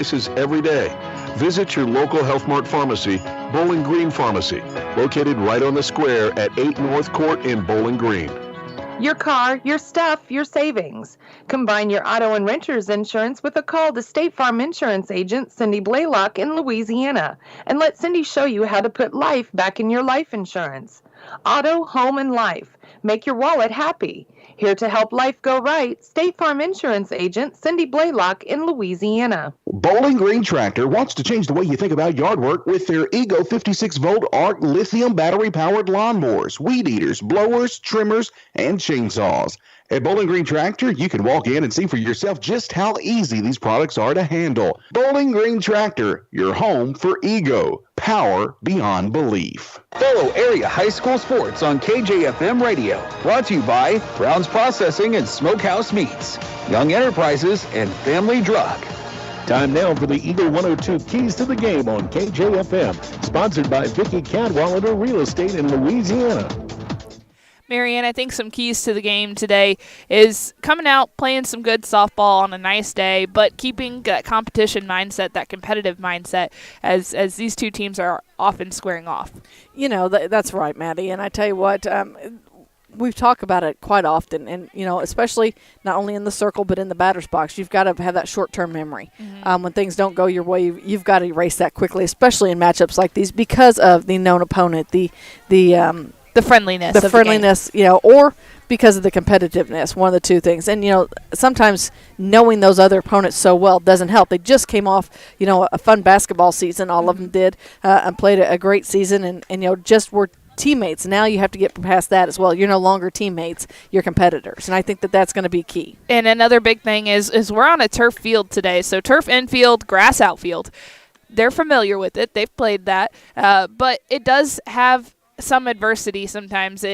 prices every day. Visit your local Health Mart pharmacy, Bowling Green Pharmacy, located right on the square at 8 North Court in Bowling Green. Your car, your stuff, your savings. Combine your auto and renter's insurance with a call to State Farm Insurance agent Cindy Blaylock in Louisiana, and let Cindy show you how to put life back in your life insurance. Auto, home, and life. Make your wallet happy. Here to help life go right, State Farm Insurance agent Cindy Blaylock in Louisiana. Bowling Green Tractor wants to change the way you think about yard work with their Ego 56-volt ARC lithium battery-powered lawnmowers, weed eaters, blowers, trimmers, and chainsaws. At Bowling Green Tractor, you can walk in and see for yourself just how easy these products are to handle. Bowling Green Tractor, your home for Ego. Power beyond belief. Follow area high school sports on KJFM Radio. Brought to you by Brown's Processing and Smokehouse Meats, Young Enterprises, and Family Drug. Time now for the Eagle 102 Keys to the Game on KJFM. Sponsored by Vicki Cadwallader Real Estate in Louisiana. Marianne, I think some keys to the game today is coming out, playing some good softball on a nice day, but keeping that competition mindset, that competitive mindset, as these two teams are often squaring off. You know, that's right, Maddie. And I tell you what, we've talked about it quite often, and, you know, especially not only in the circle but in the batter's box, you've got to have that short-term memory. Mm-hmm. When things don't go your way, you've got to erase that quickly, especially in matchups like these because of the known opponent, the friendliness. The friendliness, you know, or because of the competitiveness, one of the two things. And, you know, sometimes knowing those other opponents so well doesn't help. They just came off, you know, a fun basketball season. All of them did, and played a great season and, you know, just were teammates. Now you have to get past that as well. You're no longer teammates, you're competitors. And I think that that's going to be key. And another big thing is we're on a turf field today. So turf infield, grass outfield. They're familiar with it. They've played that. But it does have some adversity sometimes,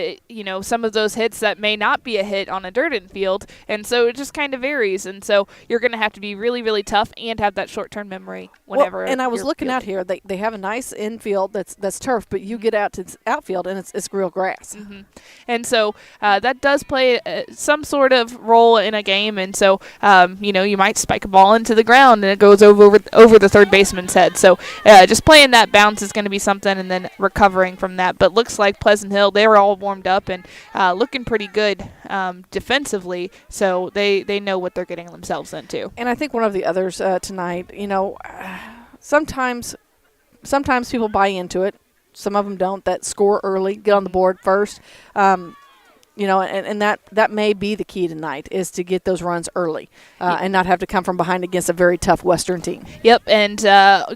some of those hits that may not be a hit on a dirt infield, and so it just kind of varies, and so you're going to have to be really, really tough and have that short-term memory whenever. Well, and I was looking out here, they have a nice infield that's turf, but you get out to outfield and it's real grass. Mm-hmm. And so that does play some sort of role in a game, and so you might spike a ball into the ground and it goes over the third baseman's head. So just playing that bounce is going to be something, and then recovering from that. But looks like Pleasant Hill, they were all warmed up and looking pretty good defensively, so they know what they're getting themselves into. And I think one of the others tonight, sometimes people buy into it. Some of them don't. That score early, get on the board first. And that may be the key tonight, is to get those runs early and not have to come from behind against a very tough Western team. Yep, and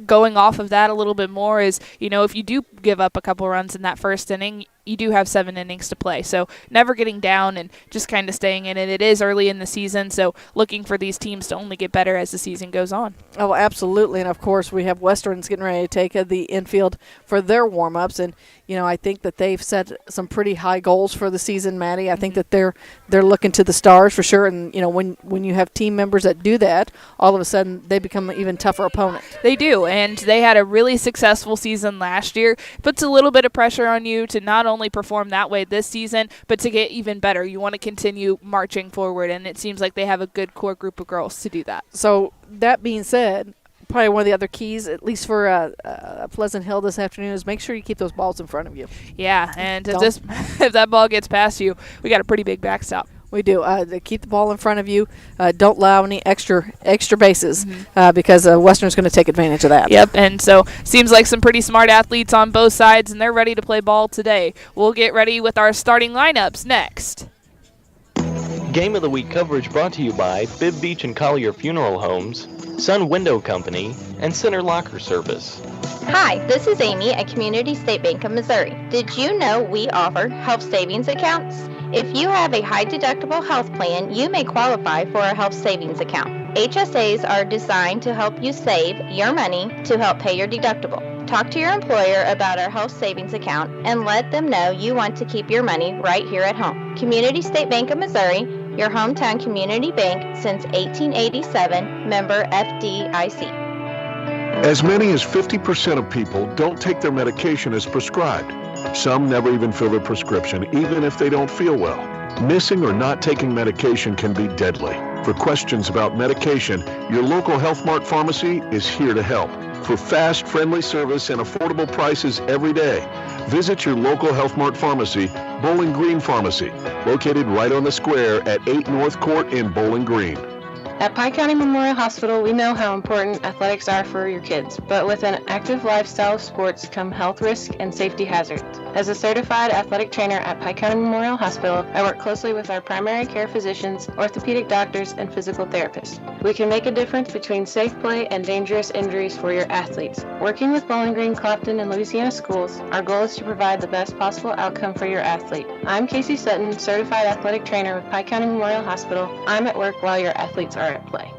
going off of that a little bit more is, if you do give up a couple runs in that first inning, you do have 7 innings to play. So never getting down and just kind of staying in it. It is early in the season, so looking for these teams to only get better as the season goes on. Oh, absolutely. And, of course, we have Westerns getting ready to take the infield for their warm-ups. And, I think that they've set some pretty high goals for the season, Maddie. I think that they're looking to the stars for sure. And, when you have team members that do that, all of a sudden they become an even tougher opponent. They do, and they had a really successful season last year. Puts a little bit of pressure on you to not only perform that way this season, but to get even better. You want to continue marching forward, and it seems like they have a good core group of girls to do that. So that being said, probably one of the other keys, at least for Pleasant Hill this afternoon, is make sure you keep those balls in front of you. Yeah, and if that ball gets past you, we got a pretty big backstop. We do. Keep the ball in front of you. Don't allow any extra bases because Western's going to take advantage of that. Yep, and so seems like some pretty smart athletes on both sides, and they're ready to play ball today. We'll get ready with our starting lineups next. Game of the Week coverage brought to you by Bibb Beach and Collier Funeral Homes, Sun Window Company, and Center Locker Service. Hi, this is Amy at Community State Bank of Missouri. Did you know we offer health savings accounts? If you have a high-deductible health plan, you may qualify for a health savings account. HSAs are designed to help you save your money to help pay your deductible. Talk to your employer about our health savings account and let them know you want to keep your money right here at home. Community State Bank of Missouri, your hometown community bank since 1887, member FDIC. As many as 50% of people don't take their medication as prescribed. Some never even fill their prescription, even if they don't feel well. Missing or not taking medication can be deadly. For questions about medication, your local Health Mart pharmacy is here to help. For fast, friendly service and affordable prices every day, visit your local Health Mart pharmacy, Bowling Green Pharmacy, located right on the square at 8 North Court in Bowling Green. At Pike County Memorial Hospital, we know how important athletics are for your kids, but with an active lifestyle of sports come health risks and safety hazards. As a certified athletic trainer at Pike County Memorial Hospital, I work closely with our primary care physicians, orthopedic doctors, and physical therapists. We can make a difference between safe play and dangerous injuries for your athletes. Working with Bowling Green, Clopton, and Louisiana schools, our goal is to provide the best possible outcome for your athlete. I'm Casey Sutton, certified athletic trainer with Pike County Memorial Hospital. I'm at work while your athletes are at play.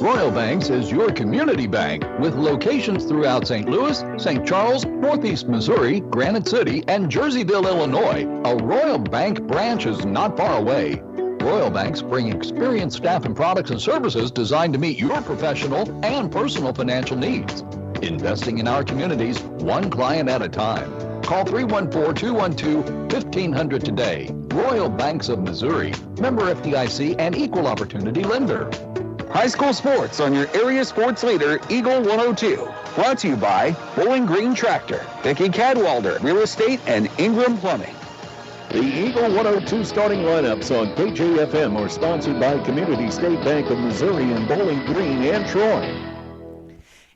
Royal Banks is your community bank with locations throughout St. Louis, St. Charles, Northeast Missouri, Granite City, and Jerseyville, Illinois. A Royal Bank branch is not far away. Royal Banks bring experienced staff and products and services designed to meet your professional and personal financial needs. Investing in our communities, one client at a time. Call 314-212-1500 today. Royal Banks of Missouri, member FDIC and equal opportunity lender. High school sports on your area sports leader, Eagle 102. Brought to you by Bowling Green Tractor, Vicki Cadwalder Real Estate, and Ingram Plumbing. The Eagle 102 starting lineups on KJFM are sponsored by Community State Bank of Missouri in Bowling Green and Troy.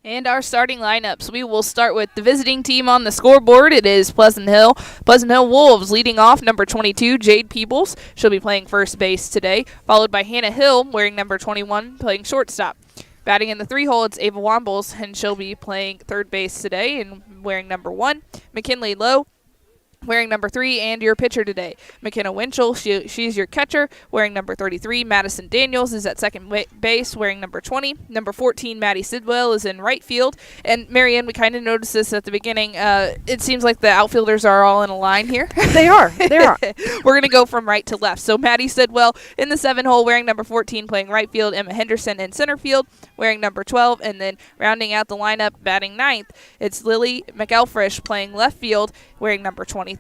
And our starting lineups, we will start with the visiting team on the scoreboard. It is Pleasant Hill. Pleasant Hill Wolves leading off, number 22, Jade Peebles. She'll be playing first base today, followed by Hannah Hill, wearing number 21, playing shortstop. Batting in the 3-hole, it's Ava Wombles, and she'll be playing third base today and wearing number 1. McKinley Lowe, wearing number 3, and your pitcher today, McKenna Winchell. She's your catcher, wearing number 33. Madison Daniels is at second base, wearing number 20. Number 14, Maddie Sidwell, is in right field. And, Marianne, we kind of noticed this at the beginning. It seems like the outfielders are all in a line here. They are. We're going to go from right to left. So, Maddie Sidwell in the 7-hole, wearing number 14, playing right field. Emma Henderson in center field, wearing number 12. And then rounding out the lineup, batting ninth, it's Lily McElfresh, playing left field, wearing number 23.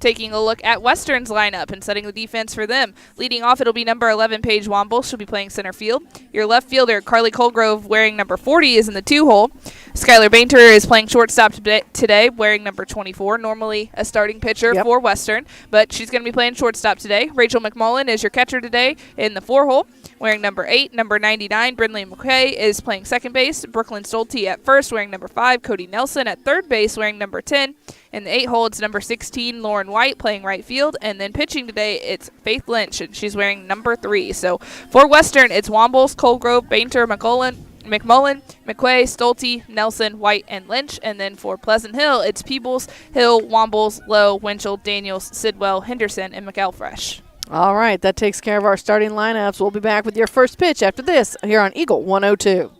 Taking a look at Western's lineup and setting the defense for them. Leading off, it'll be number 11, Paige Womble. She'll be playing center field. Your left fielder, Carly Colgrove, wearing number 40, is in the 2-hole. Skylar Bainter is playing shortstop today, wearing number 24. Normally a starting pitcher for Western, but she's going to be playing shortstop today. Rachel McMullen is your catcher today in the 4-hole, wearing number 8. Number 99, Brindley McKay, is playing second base. Brooklyn Stolte at first, wearing number 5. Cody Nelson at third base, wearing number 10. In the 8-hole, it's number 16, Lauren White, playing right field. And then pitching today, it's Faith Lynch, and she's wearing number 3. So for Western, it's Wombles, Colgrove, Bainter, McMullen, McQuay, Stolte, Nelson, White, and Lynch. And then for Pleasant Hill, it's Peebles, Hill, Wombles, Lowe, Winchell, Daniels, Sidwell, Henderson, and McElfresh. All right, that takes care of our starting lineups. We'll be back with your first pitch after this here on Eagle 102.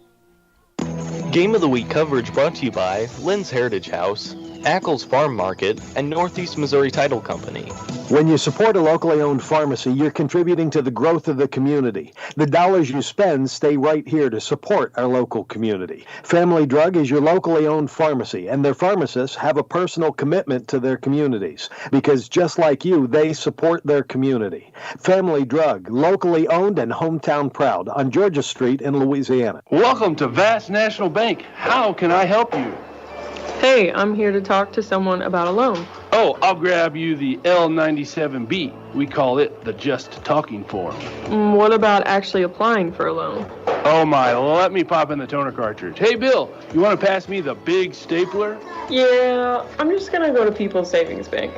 Game of the Week coverage brought to you by Lynn's Heritage House, Ackles Farm Market, and Northeast Missouri Title Company. When you support a locally owned pharmacy, you're contributing to the growth of the community. The dollars you spend stay right here to support our local community. Family Drug is your locally owned pharmacy, and their pharmacists have a personal commitment to their communities because just like you, they support their community. Family Drug, locally owned and hometown proud on Georgia Street in Louisiana. Welcome to Vast National Bank. How can I help you? Hey, I'm here to talk to someone about a loan. Oh, I'll grab you the L97B. We call it the Just Talking form. What about actually applying for a loan? Oh my, let me pop in the toner cartridge. Hey Bill, you want to pass me the big stapler? Yeah, I'm just going to go to People's Savings Bank.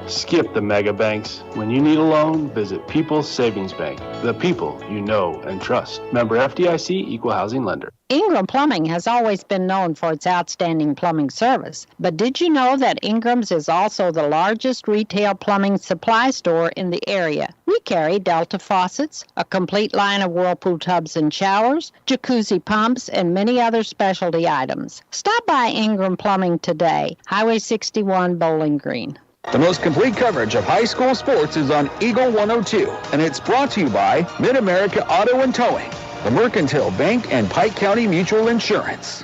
Skip the mega banks. When you need a loan, visit People's Savings Bank. The people you know and trust. Member FDIC, Equal Housing Lender. Ingram Plumbing has always been known for its outstanding plumbing service. But did you know that Ingram's is also the largest retail plumbing supply store in the area? We carry Delta faucets, a complete line of Whirlpool tubs and showers, jacuzzi pumps, and many other specialty items. Stop by Ingram Plumbing today, Highway 61, Bowling Green. The most complete coverage of high school sports is on Eagle 102, and it's brought to you by Mid-America Auto and Towing, the Mercantile Bank, and Pike County Mutual Insurance.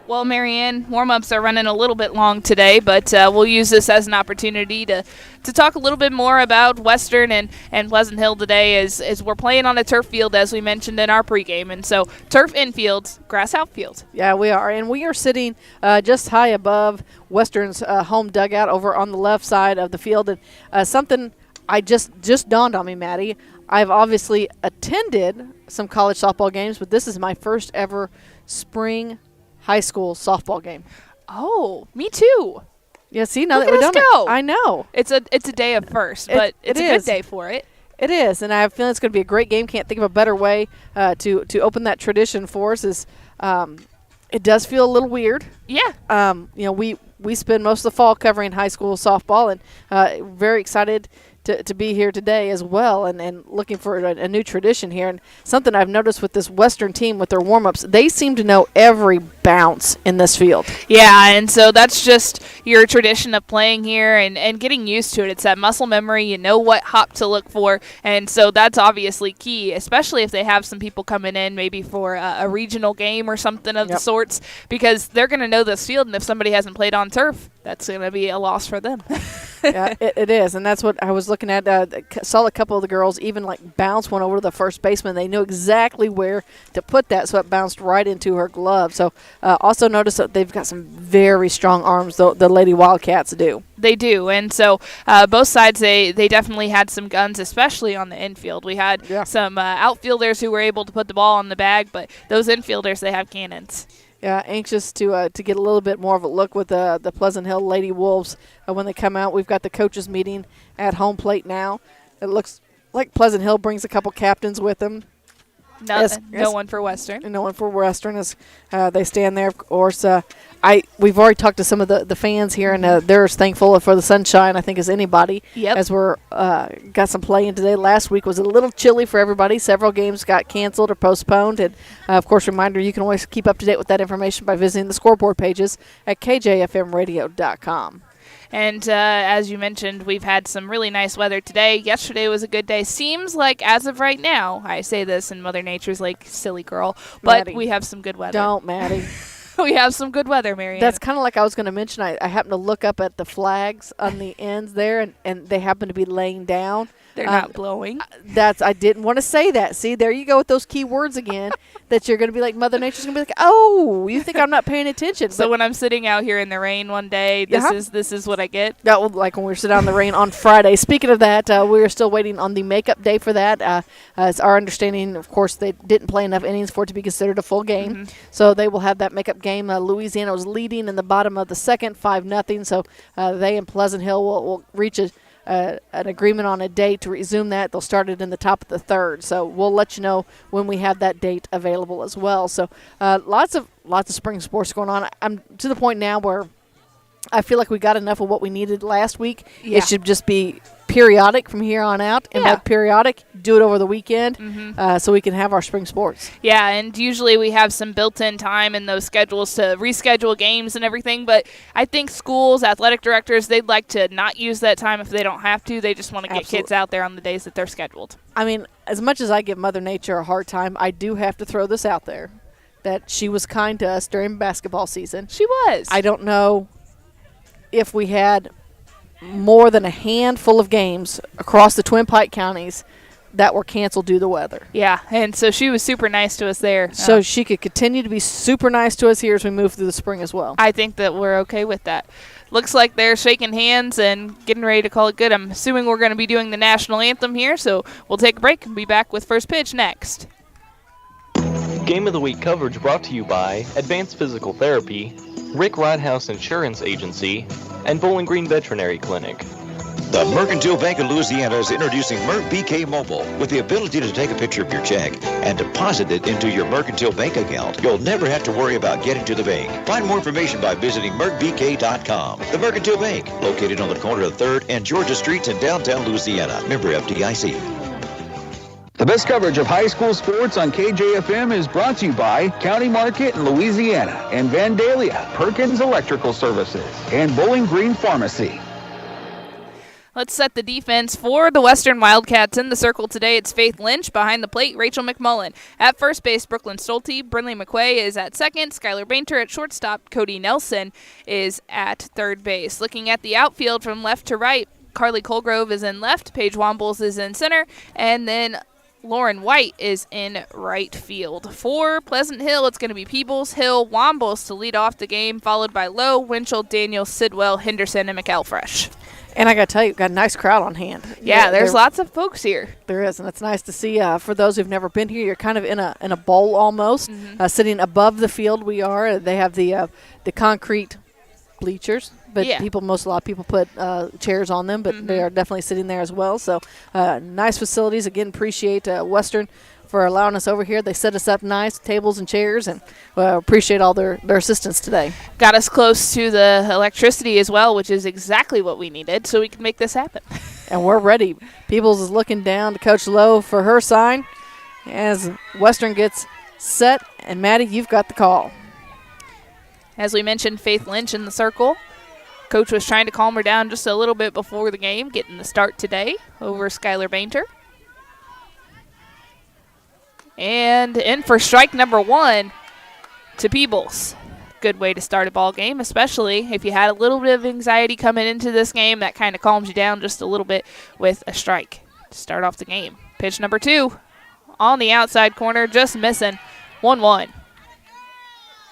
Well, Marianne, warm-ups are running a little bit long today, but we'll use this as an opportunity to talk a little bit more about Western and Pleasant Hill today as we're playing on a turf field, as we mentioned in our pregame. And so turf infield, grass outfield. Yeah, we are. And we are sitting just high above Western's home dugout over on the left side of the field. And something I just dawned on me, Maddie. I've obviously attended some college softball games, but this is my first ever spring high school softball game. Oh, me too. Yeah, see, now Look that we're at us done go. I know. It's a day of first, but it's a good day for it. It is, and I have a feeling it's going to be a great game. Can't think of a better way to open that tradition for us. It does feel a little weird. Yeah. We spend most of the fall covering high school softball, and very excited to be here today as well, and looking for a new tradition here. And something I've noticed with this Western team with their warm-ups, they seem to know every bounce in this field. Yeah, and so that's just your tradition of playing here and getting used to it. It's that muscle memory. You know what hop to look for, and so that's obviously key, especially if they have some people coming in maybe for a regional game or something of the sorts, because they're going to know this field, and if somebody hasn't played on turf, that's going to be a loss for them. Yeah, it is, and that's what I was looking at. Saw a couple of the girls even bounce one over to the first baseman. They knew exactly where to put that, so it bounced right into her glove. So also notice that they've got some very strong arms, the Lady Wildcats do. They do, and so both sides, they definitely had some guns, especially on the infield. We had some outfielders who were able to put the ball on the bag, but those infielders, they have cannons. Yeah, anxious to get a little bit more of a look with the Pleasant Hill Lady Wolves when they come out. We've got the coaches meeting at home plate now. It looks like Pleasant Hill brings a couple captains with them. No one for Western. No one for Western as they stand there. Of course, we've already talked to some of the fans here, and they're as thankful for the sunshine, I think, as anybody. Yep. As we're got some play in today. Last week was a little chilly for everybody. Several games got canceled or postponed. And, of course, reminder, you can always keep up to date with that information by visiting the scoreboard pages at kjfmradio.com. And as you mentioned, we've had some really nice weather today. Yesterday was a good day. Seems like as of right now, I say this and Mother Nature's like, silly girl, but Maddie, we have some good weather. Don't, Maddie. We have some good weather, Marianne. That's kind of like I was going to mention. I happened to look up at the flags on the ends there, and they happen to be laying down. They're not blowing. I didn't want to say that. See, there you go with those key words again, that you're going to be like, Mother Nature's going to be like, oh, you think I'm not paying attention. So when I'm sitting out here in the rain one day, this is what I get? That was like when we were sitting out in the rain on Friday. Speaking of that, we are still waiting on the makeup day for that. It's our understanding, of course, they didn't play enough innings for it to be considered a full game. Mm-hmm. So they will have that makeup game. Louisiana was leading in the bottom of the second, 5-0. So they and Pleasant Hill will reach an agreement on a date to resume that. They'll start it in the top of the third. So we'll let you know when we have that date available as well. So lots of spring sports going on. I'm to the point now where I feel like we got enough of what we needed last week. Yeah. It should just be periodic from here on out. And by periodic, do it over the weekend so we can have our spring sports. Yeah, and usually we have some built-in time in those schedules to reschedule games and everything, but I think schools, athletic directors, they'd like to not use that time if they don't have to. They just want to get kids out there on the days that they're scheduled. I mean, as much as I give Mother Nature a hard time, I do have to throw this out there, that she was kind to us during basketball season. She was. I don't know if we had more than a handful of games across the Twin Pike counties that were canceled due to weather. Yeah, and so she was super nice to us there. So she could continue to be super nice to us here as we move through the spring as well. I think that we're okay with that. Looks like they're shaking hands and getting ready to call it good. I'm assuming we're going to be doing the national anthem here, so we'll take a break and be back with first pitch next. Game of the Week coverage brought to you by Advanced Physical Therapy, Rick Rodhouse Insurance Agency, and Bowling Green Veterinary Clinic. The Mercantile Bank of Louisiana is introducing Merc BK Mobile with the ability to take a picture of your check and deposit it into your Mercantile Bank account. You'll never have to worry about getting to the bank. Find more information by visiting mercbk.com. The Mercantile Bank, located on the corner of 3rd and Georgia Streets in downtown Louisiana. Member FDIC. The best coverage of high school sports on KJFM is brought to you by County Market in Louisiana and Vandalia, Perkins Electrical Services, and Bowling Green Pharmacy. Let's set the defense for the Western Wildcats. In the circle today, it's Faith Lynch. Behind the plate, Rachel McMullen. At first base, Brooklyn Stolte. Brinley McQuay is at second. Skylar Bainter at shortstop. Cody Nelson is at third base. Looking at the outfield from left to right, Carly Colgrove is in left. Paige Wombles is in center. And then Lauren White is in right field. For Pleasant Hill, it's going to be Peebles, Hill, Wombles to lead off the game, followed by Lowe, Winchell, Daniels, Sidwell, Henderson, and McElfresh. And I got to tell you, we've got a nice crowd on hand. Yeah, there's lots of folks here. There is, and it's nice to see. For those who've never been here, you're kind of in a bowl almost, sitting above the field. We are. They have the concrete bleachers, but a lot of people put chairs on them, but they are definitely sitting there as well. So nice facilities. Again, appreciate Western for allowing us over here. They set us up nice, tables and chairs, and appreciate all their assistance today. Got us close to the electricity as well, which is exactly what we needed so we can make this happen. And we're ready. Peebles is looking down to Coach Lowe for her sign as Western gets set. And, Maddie, you've got the call. As we mentioned, Faith Lynch in the circle. Coach was trying to calm her down just a little bit before the game, getting the start today over Skylar Bainter. And in for strike number one to Peebles. Good way to start a ball game, especially if you had a little bit of anxiety coming into this game. That kind of calms you down just a little bit with a strike to start off the game. Pitch number 2 on the outside corner, just missing. 1-1.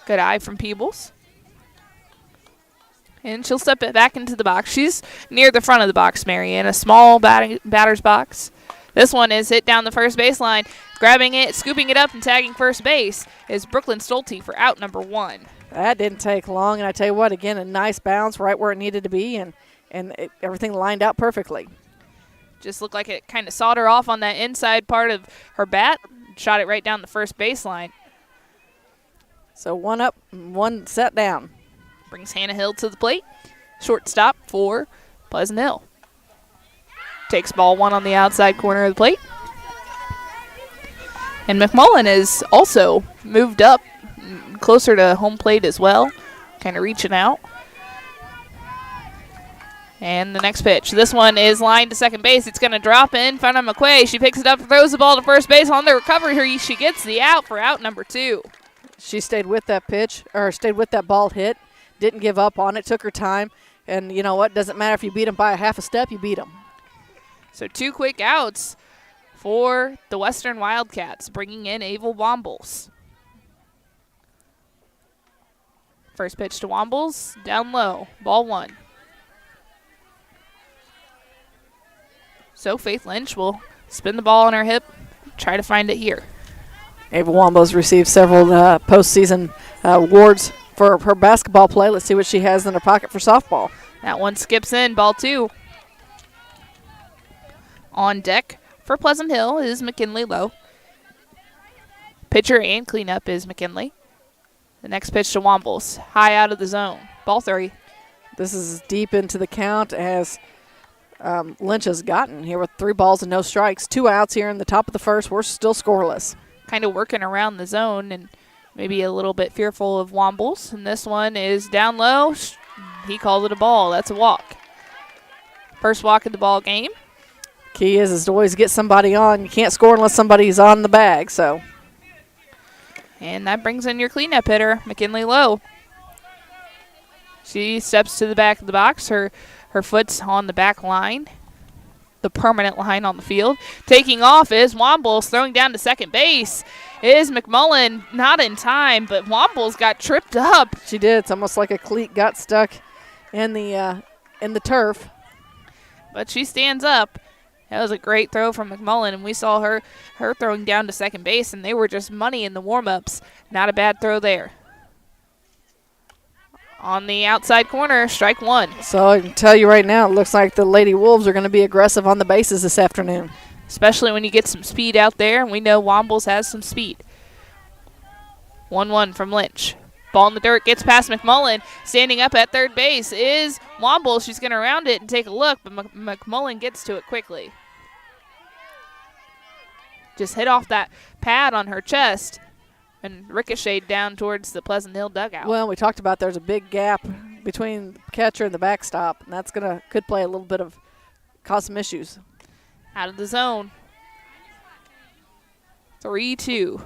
Good eye from Peebles. And she'll step it back into the box. She's near the front of the box, Marion, a small batter's box. This one is hit down the first baseline. Grabbing it, scooping it up, and tagging first base is Brooklyn Stolte for out number 1. That didn't take long, and I tell you what, again, a nice bounce right where it needed to be, and everything lined out perfectly. Just looked like it kind of sawed her off on that inside part of her bat. Shot it right down the first baseline. So 1 up, 1 set down. Brings Hannah Hill to the plate. Shortstop for Pleasant Hill. Takes ball 1 on the outside corner of the plate. And McMullen is also moved up closer to home plate as well, kind of reaching out. And the next pitch. This one is lined to second base. It's going to drop in front of McQuay. She picks it up, throws the ball to first base. On the recovery, she gets the out for out number 2. She stayed with that pitch, or stayed with that ball hit, didn't give up on it, took her time. And you know what? Doesn't matter if you beat them by a half a step, you beat them. So 2 quick outs for the Western Wildcats, bringing in Ava Wombles. First pitch to Wombles, down low, ball 1. So Faith Lynch will spin the ball on her hip, try to find it here. Ava Wombles received several postseason awards for her basketball play. Let's see what she has in her pocket for softball. That one skips in, ball 2. On deck for Pleasant Hill is McKinley Lowe. Pitcher and cleanup is McKinley. The next pitch to Wombles, high out of the zone. Ball 3. This is deep into the count as Lynch has gotten here with 3 balls and no strikes. 2 outs here in the top of the first. We're still scoreless. Kind of working around the zone and maybe a little bit fearful of Wombles. And this one is down low. He called it a ball. That's a walk. First walk of the ball game. Key is to always get somebody on. You can't score unless somebody's on the bag. So, and that brings in your cleanup hitter, McKinley Lowe. She steps to the back of the box. Her foot's on the back line, the permanent line on the field. Taking off is Wombles, throwing down to second base is McMullen. Not in time, but Wombles got tripped up. She did. It's almost like a cleat got stuck in the turf. But she stands up. That was a great throw from McMullen, and we saw her throwing down to second base, and they were just money in the warm-ups. Not a bad throw there. On the outside corner, strike 1. So I can tell you right now, it looks like the Lady Wolves are going to be aggressive on the bases this afternoon. Especially when you get some speed out there, and we know Wombles has some speed. 1-1 from Lynch. Ball in the dirt, gets past McMullen. Standing up at third base is Wombles. She's going to round it and take a look, but McMullen gets to it quickly. Just hit off that pad on her chest and ricocheted down towards the Pleasant Hill dugout. Well, we talked about there's a big gap between the catcher and the backstop, and that's could play a little bit of cause some issues. Out of the zone. 3-2.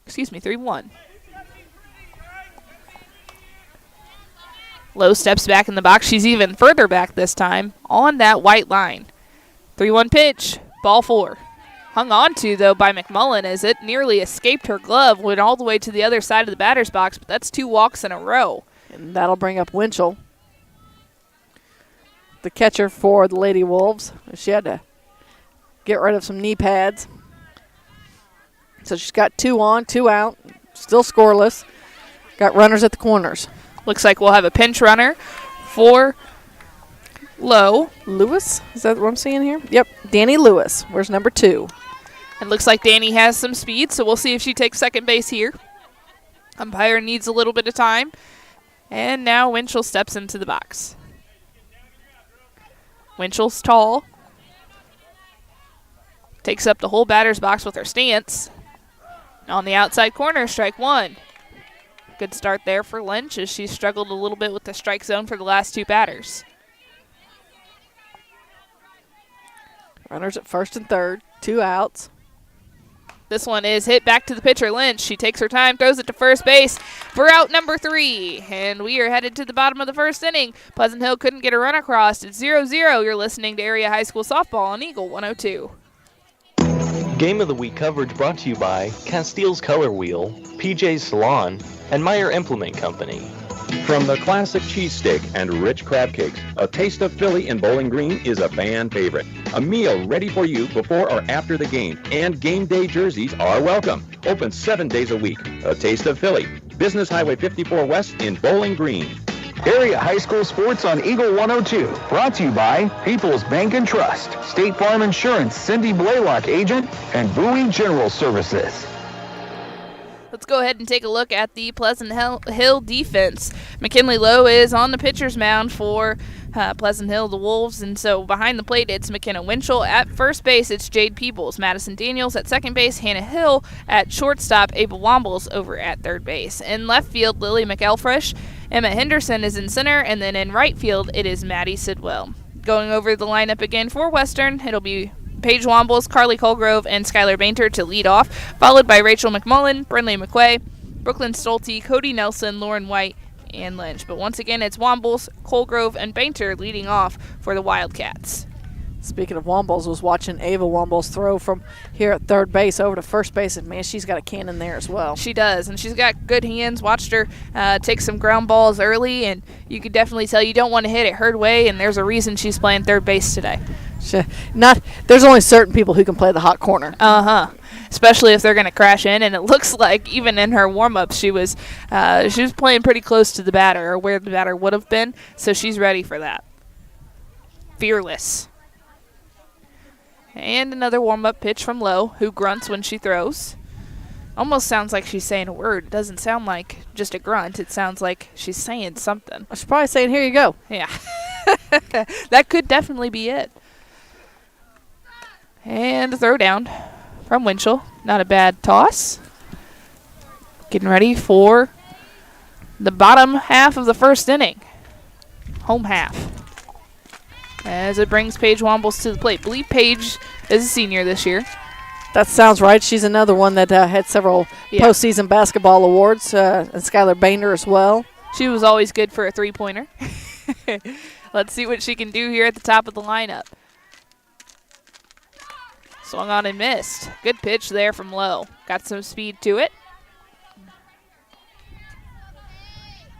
Excuse me, 3-1. Lowe steps back in the box. She's even further back this time on that white line. 3-1 pitch. Ball 4. Hung on to, though, by McMullen as it nearly escaped her glove, went all the way to the other side of the batter's box, but that's 2 walks in a row. And that'll bring up Winchell, the catcher for the Lady Wolves. She had to get rid of some knee pads. So she's got 2 on, 2 out, still scoreless. Got runners at the corners. Looks like we'll have a pinch runner for Lowe. Lewis? Is that what I'm seeing here? Yep, Danny Lewis. Where's number 2? It looks like Danny has some speed, so we'll see if she takes second base here. Umpire needs a little bit of time. And now Winchell steps into the box. Winchell's tall. Takes up the whole batter's box with her stance. On the outside corner, strike 1. Good start there for Lynch as she struggled a little bit with the strike zone for the last 2 batters. Runners at first and third, 2 outs. This one is hit back to the pitcher, Lynch. She takes her time, throws it to first base for out number 3. And we are headed to the bottom of the first inning. Pleasant Hill couldn't get a run across. It's 0-0. You're listening to Area High School Softball on Eagle 102. Game of the Week coverage brought to you by Castile's Color Wheel, PJ's Salon, and Meyer Implement Company. From the classic cheesesteak and rich crab cakes, a taste of Philly in Bowling Green is a fan favorite. A meal ready for you before or after the game, and game day jerseys are welcome. Open 7 days a week. A taste of Philly. Business Highway 54 West in Bowling Green. Area High School Sports on Eagle 102. Brought to you by People's Bank and Trust, State Farm Insurance, Cindy Blaylock agent, and Bowie General Services. Let's go ahead and take a look at the Pleasant Hill defense. McKinley Lowe is on the pitcher's mound for Pleasant Hill, the Wolves, and so behind the plate it's McKenna Winchell. At first base it's Jade Peebles, Madison Daniels at second base, Hannah Hill at shortstop, Ava Wombles over at third base. In left field, Lily McElfresh, Emma Henderson is in center, and then in right field it is Maddie Sidwell. Going over the lineup again for Western, it'll be Paige Wombles, Carly Colgrove, and Skylar Bainter to lead off, followed by Rachel McMullen, Brinley McQuay, Brooklyn Stolte, Cody Nelson, Lauren White, and Lynch. But once again, it's Wombles, Colgrove, and Bainter leading off for the Wildcats. Speaking of Wombles, was watching Ava Wombles throw from here at third base over to first base, and man, she's got a cannon there as well. She does, and she's got good hands. Watched her take some ground balls early, and you could definitely tell you don't want to hit it her way, and there's a reason she's playing third base today. There's only certain people who can play the hot corner. Especially if they're going to crash in, and it looks like even in her warm-ups she was playing pretty close to the batter, or where the batter would have been, so she's ready for that. Fearless. And another warm-up pitch from Lowe, who grunts when she throws. Almost sounds like she's saying a word. It doesn't sound like just a grunt. It sounds like she's saying something. She's probably saying, here you go. Yeah. That could definitely be it. And a throw down from Winchell. Not a bad toss. Getting ready for the bottom half of the first inning. Home half. As it brings Paige Wombles to the plate. I believe Paige is a senior this year. That sounds right. She's another one that had several postseason basketball awards, and Skylar Bainer as well. She was always good for a three-pointer. Let's see what she can do here at the top of the lineup. Swung on and missed. Good pitch there from Lowe. Got some speed to it.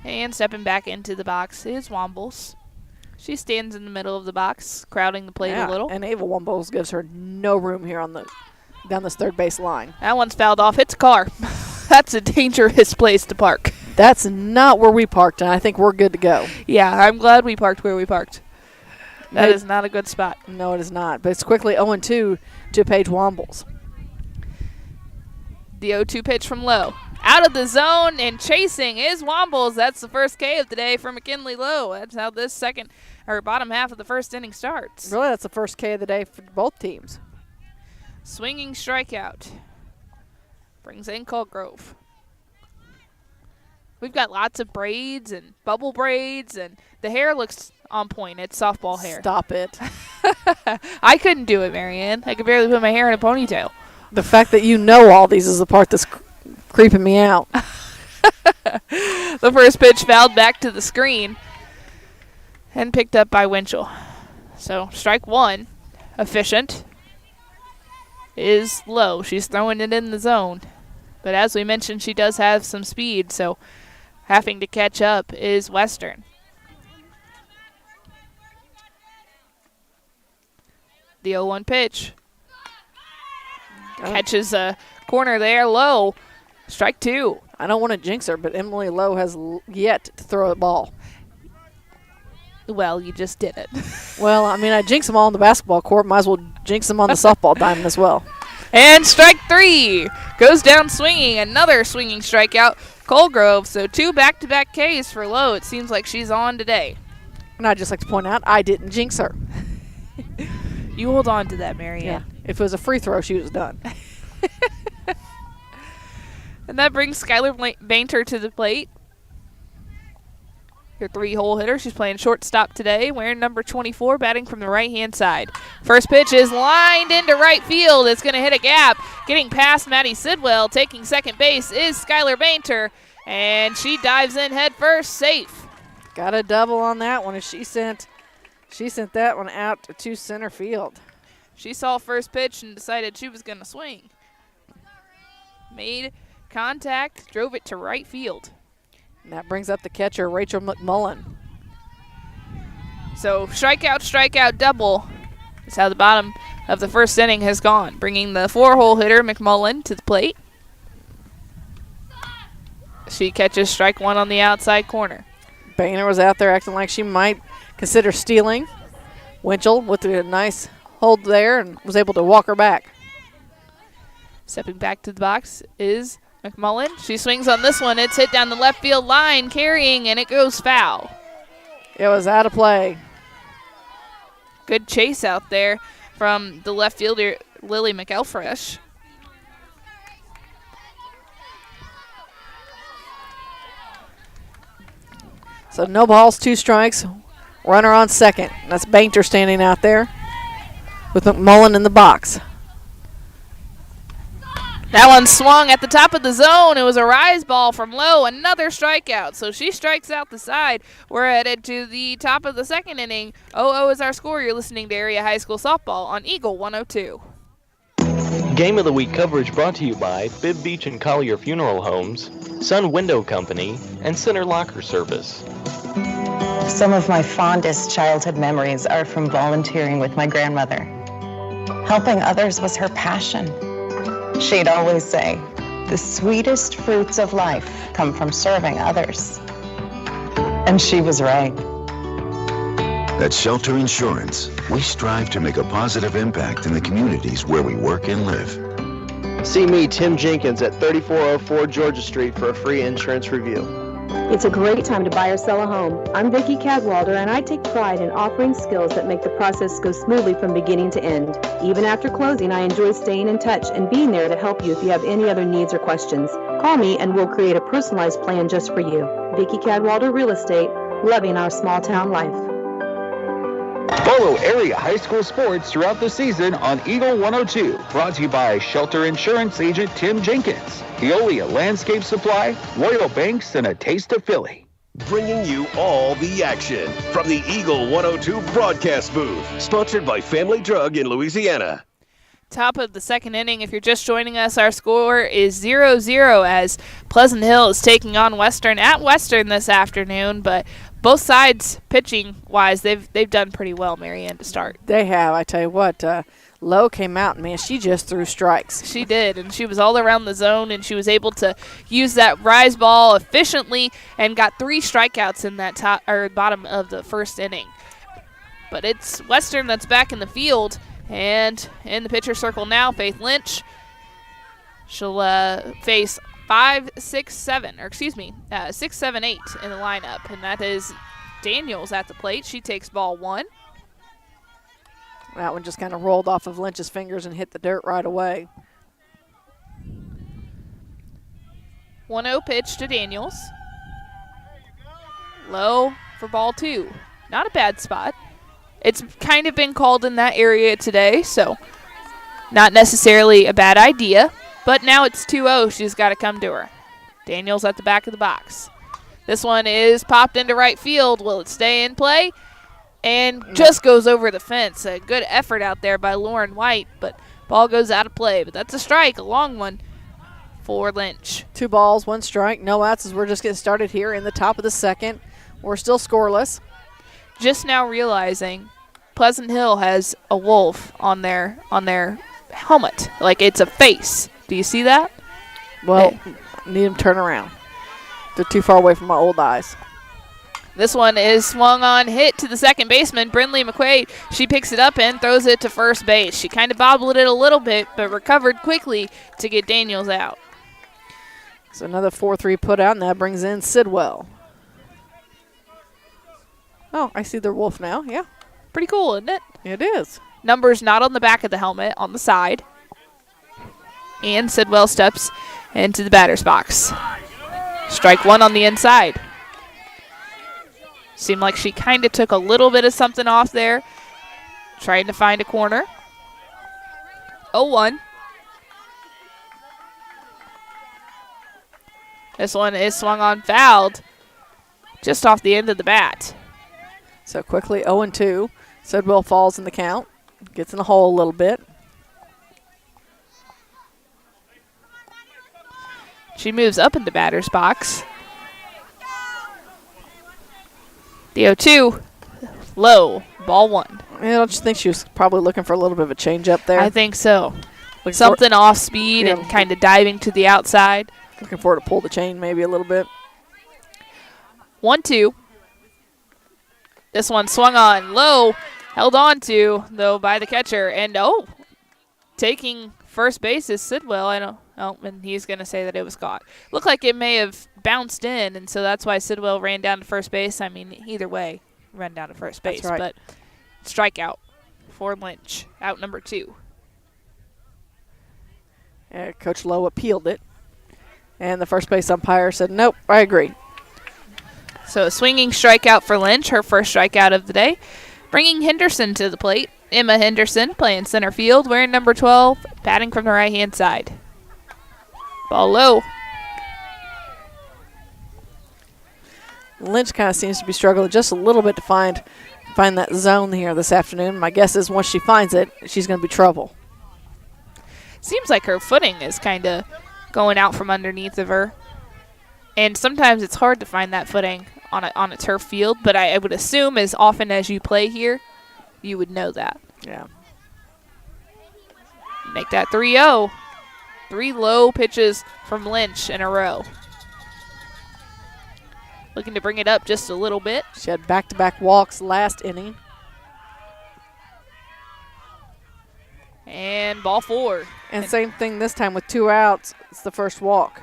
And stepping back into the box is Wombles. She stands in the middle of the box, crowding the plate a little. And Ava Wombles gives her no room here down this third base line. That one's fouled off. It's a car. That's a dangerous place to park. That's not where we parked, and I think we're good to go. Yeah, I'm glad we parked where we parked. That is not a good spot. No, it is not. But it's quickly 0-2 to Paige Wombles. The 0-2 pitch from Lowe. Out of the zone and chasing is Wombles. That's the first K of the day for McKinley Lowe. That's how this bottom half of the first inning starts. Really, that's the first K of the day for both teams. Swinging strikeout. Brings in Colgrove. We've got lots of braids and bubble braids, and the hair looks on point. It's softball hair. Stop it. I couldn't do it, Marianne. I could barely put my hair in a ponytail. The fact that you know all these is the part that's creeping me out. The first pitch fouled back to the screen and picked up by Winchell. So strike one, efficient, is low. She's throwing it in the zone. But as we mentioned, she does have some speed, so having to catch up is Western. The 0-1 pitch. Catches a corner there, low. Strike two. I don't want to jinx her, but Emily Lowe has yet to throw a ball. Well, you just did it. Well, I mean, I jinx them all on the basketball court. Might as well jinx them on the softball diamond as well. And strike three. Goes down swinging. Another swinging strikeout. Colgrove. So 2 back-to-back Ks for Lowe. It seems like she's on today. And I'd just like to point out, I didn't jinx her. You hold on to that, Marianne. Yeah. If it was a free throw, she was done. And that brings Skylar Bainter to the plate. Your 3-hole hitter. She's playing shortstop today, wearing number 24, batting from the right-hand side. First pitch is lined into right field. It's going to hit a gap. Getting past Maddie Sidwell, taking second base is Skylar Bainter, and she dives in head first, safe. Got a double on that one, and she sent that one out to center field. She saw first pitch and decided she was going to swing. Made contact, drove it to right field. And that brings up the catcher, Rachel McMullen. So strikeout, double is how the bottom of the first inning has gone, bringing the 4-hole hitter, McMullen, to the plate. She catches strike one on the outside corner. Boehner was out there acting like she might consider stealing. Winchell with a nice hold there and was able to walk her back. Stepping back to the box is McMullen. She swings on this one. It's hit down the left field line, carrying, and it goes foul. It was out of play. Good chase out there from the left fielder, Lily McElfresh. So no balls, 2 strikes. Runner on second. That's Bainter standing out there with McMullen in the box. That one swung at the top of the zone. It was a rise ball from Lowe. Another strikeout. So she strikes out the side. We're headed to the top of the second inning. 0-0 is our score. You're listening to Area High School Softball on Eagle 102. Game of the Week coverage brought to you by Bibb Beach and Collier Funeral Homes, Sun Window Company, and Center Locker Service. Some of my fondest childhood memories are from volunteering with my grandmother. Helping others was her passion. She'd always say, the sweetest fruits of life come from serving others. And she was right. At Shelter Insurance, we strive to make a positive impact in the communities where we work and live. See me, Tim Jenkins, at 3404 Georgia Street for a free insurance review. It's a great time to buy or sell a home. I'm Vicki Cadwalder, and I take pride in offering skills that make the process go smoothly from beginning to end. Even after closing, I enjoy staying in touch and being there to help you if you have any other needs or questions. Call me and we'll create a personalized plan just for you. Vicki Cadwalder Real Estate, loving our small town life. Follow area high school sports throughout the season on Eagle 102. Brought to you by Shelter Insurance Agent Tim Jenkins, Eolia Landscape Supply, Royal Banks, and a taste of Philly. Bringing you all the action from the Eagle 102 broadcast booth. Sponsored by Family Drug in Louisiana. Top of the second inning. If you're just joining us, our score is 0-0 as Pleasant Hill is taking on Western at Western this afternoon, but both sides, pitching-wise, they've done pretty well, Marianne, to start. They have. I tell you what, Lowe came out, and, man, she just threw strikes. She did, and she was all around the zone, and she was able to use that rise ball efficiently and got 3 strikeouts in that bottom of the first inning. But it's Western that's back in the field, and in the pitcher circle now, Faith Lynch. She'll face 6, 7, 8 in the lineup, and that is Daniels at the plate. She takes ball 1. That one just kind of rolled off of Lynch's fingers and hit the dirt right away. 1-0 pitch to Daniels. Low for ball 2. Not a bad spot. It's kind of been called in that area today, so not necessarily a bad idea. But now it's 2-0. She's got to come to her. Daniels at the back of the box. This one is popped into right field. Will it stay in play? And just goes over the fence. A good effort out there by Lauren White, but ball goes out of play. But that's a strike, a long one for Lynch. 2 balls, 1 strike, no outs as we're just getting started here in the top of the second. We're still scoreless. Just now realizing Pleasant Hill has a wolf on their helmet. Like it's a face. Do you see that? Well, need them to turn around. They're too far away from my old eyes. This one is swung on, hit to the second baseman, Brindley McQuaid. She picks it up and throws it to first base. She kind of bobbled it a little bit, but recovered quickly to get Daniels out. So another 4-3 put out, and that brings in Sidwell. Oh, I see their wolf now, yeah. Pretty cool, isn't it? It is. Numbers not on the back of the helmet, on the side. And Sidwell steps into the batter's box. Strike 1 on the inside. Seemed like she kind of took a little bit of something off there, trying to find a corner. 0-1. This one is swung on, fouled, just off the end of the bat. So quickly 0-2. Sidwell falls in the count. Gets in the hole a little bit. She moves up in the batter's box. The 0-2, low, ball 1. I don't just think she was probably looking for a little bit of a change up there. I think so. Something off speed and kind of diving to the outside. Looking for her to pull the chain maybe a little bit. 1-2. This one swung on low, held on to, though, by the catcher. And, taking first base is Sidwell. And he's going to say that it was caught. Looked like it may have bounced in, and so that's why Sidwell ran down to first base. I mean, either way, ran down to first base. That's right. But strikeout for Lynch, out number 2. Coach Lowe appealed it. And the first base umpire said, nope, I agree. So a swinging strikeout for Lynch, her first strikeout of the day. Bringing Henderson to the plate. Emma Henderson playing center field, wearing number 12, batting from the right-hand side. Ball low. Lynch kind of seems to be struggling just a little bit to find that zone here this afternoon. My guess is once she finds it, she's going to be trouble. Seems like her footing is kind of going out from underneath of her. And sometimes it's hard to find that footing on a turf field, but I would assume as often as you play here, you would know that. Yeah. Make that 3-0. 3 low pitches from Lynch in a row. Looking to bring it up just a little bit. She had back-to-back walks last inning. And ball 4. And same thing this time with 2 outs. It's the first walk.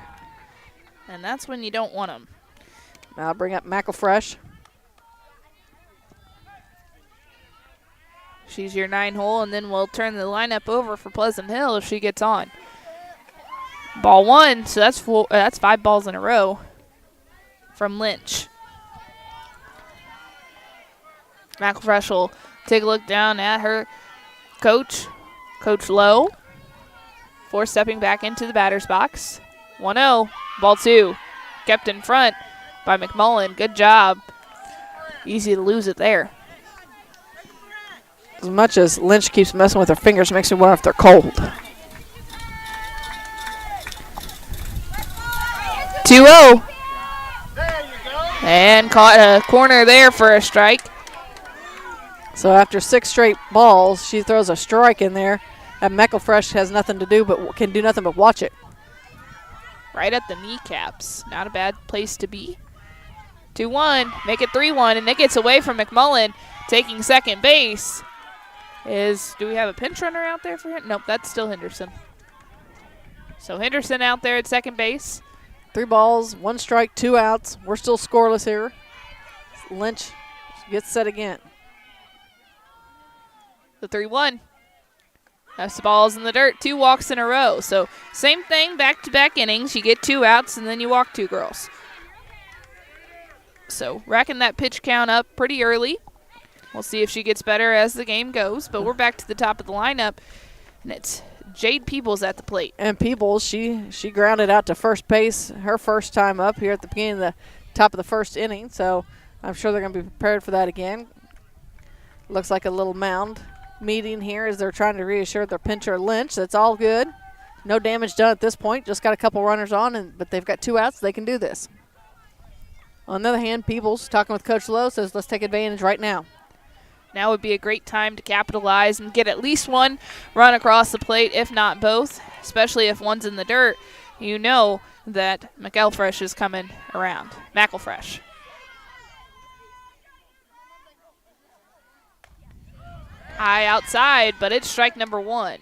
And that's when you don't want them. Now I'll bring up McElfresh. She's your 9-hole, and then we'll turn the lineup over for Pleasant Hill if she gets on. Ball 1, so that's 5 balls in a row from Lynch. McElfresh will take a look down at her coach, Coach Lowe, for stepping back into the batter's box. 1-0, ball 2, kept in front by McMullen. Good job. Easy to lose it there. As much as Lynch keeps messing with her fingers, makes me wonder if they're cold. 2-0. And caught a corner there for a strike. So after 6 straight balls, she throws a strike in there. And McElfresh has nothing to do but can do nothing but watch it. Right at the kneecaps. Not a bad place to be. 2-1. Make it 3-1. And it gets away from McMullen. Taking second base do we have a pinch runner out there for him? Nope, that's still Henderson. So Henderson out there at second base. 3 balls, 1 strike, 2 outs. We're still scoreless here. Lynch gets set again. The 3-1. That's the balls in the dirt. 2 walks in a row. So same thing, back-to-back innings. You get 2 outs, and then you walk 2 girls. So racking that pitch count up pretty early. We'll see if she gets better as the game goes, but we're back to the top of the lineup, and it's Jade Peebles at the plate. And Peebles, she grounded out to first base her first time up here at the beginning of the top of the first inning, so I'm sure they're going to be prepared for that again. Looks like a little mound meeting here as they're trying to reassure their pitcher Lynch. That's all good. No damage done at this point. Just got a couple runners on, but they've got 2 outs. They can do this. On the other hand, Peebles, talking with Coach Lowe, says let's take advantage right now. Now would be a great time to capitalize and get at least one run across the plate, if not both, especially if one's in the dirt. You know that McElfresh is coming around. McElfresh. High outside, but it's strike number 1.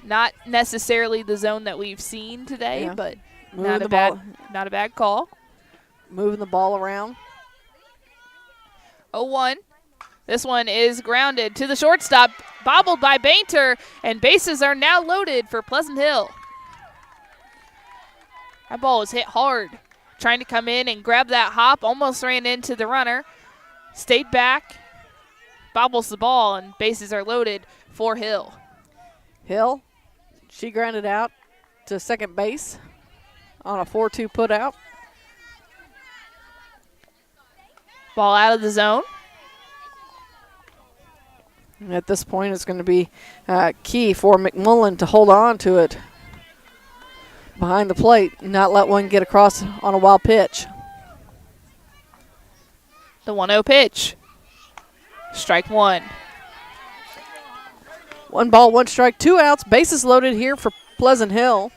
Not necessarily the zone that we've seen today, but not a bad call. Moving the ball around. 0-1. This one is grounded to the shortstop, bobbled by Bainter, and bases are now loaded for Pleasant Hill. That ball was hit hard, trying to come in and grab that hop, almost ran into the runner, stayed back, bobbles the ball, and bases are loaded for Hill. Hill, she grounded out to second base on a 4-2 put out. Ball out of the zone. And at this point, it's going to be key for McMullen to hold on to it behind the plate, not let one get across on a wild pitch. The 1-0 pitch. Strike 1. 1 ball, 1 strike, 2 outs. Bases loaded here for Pleasant Hill.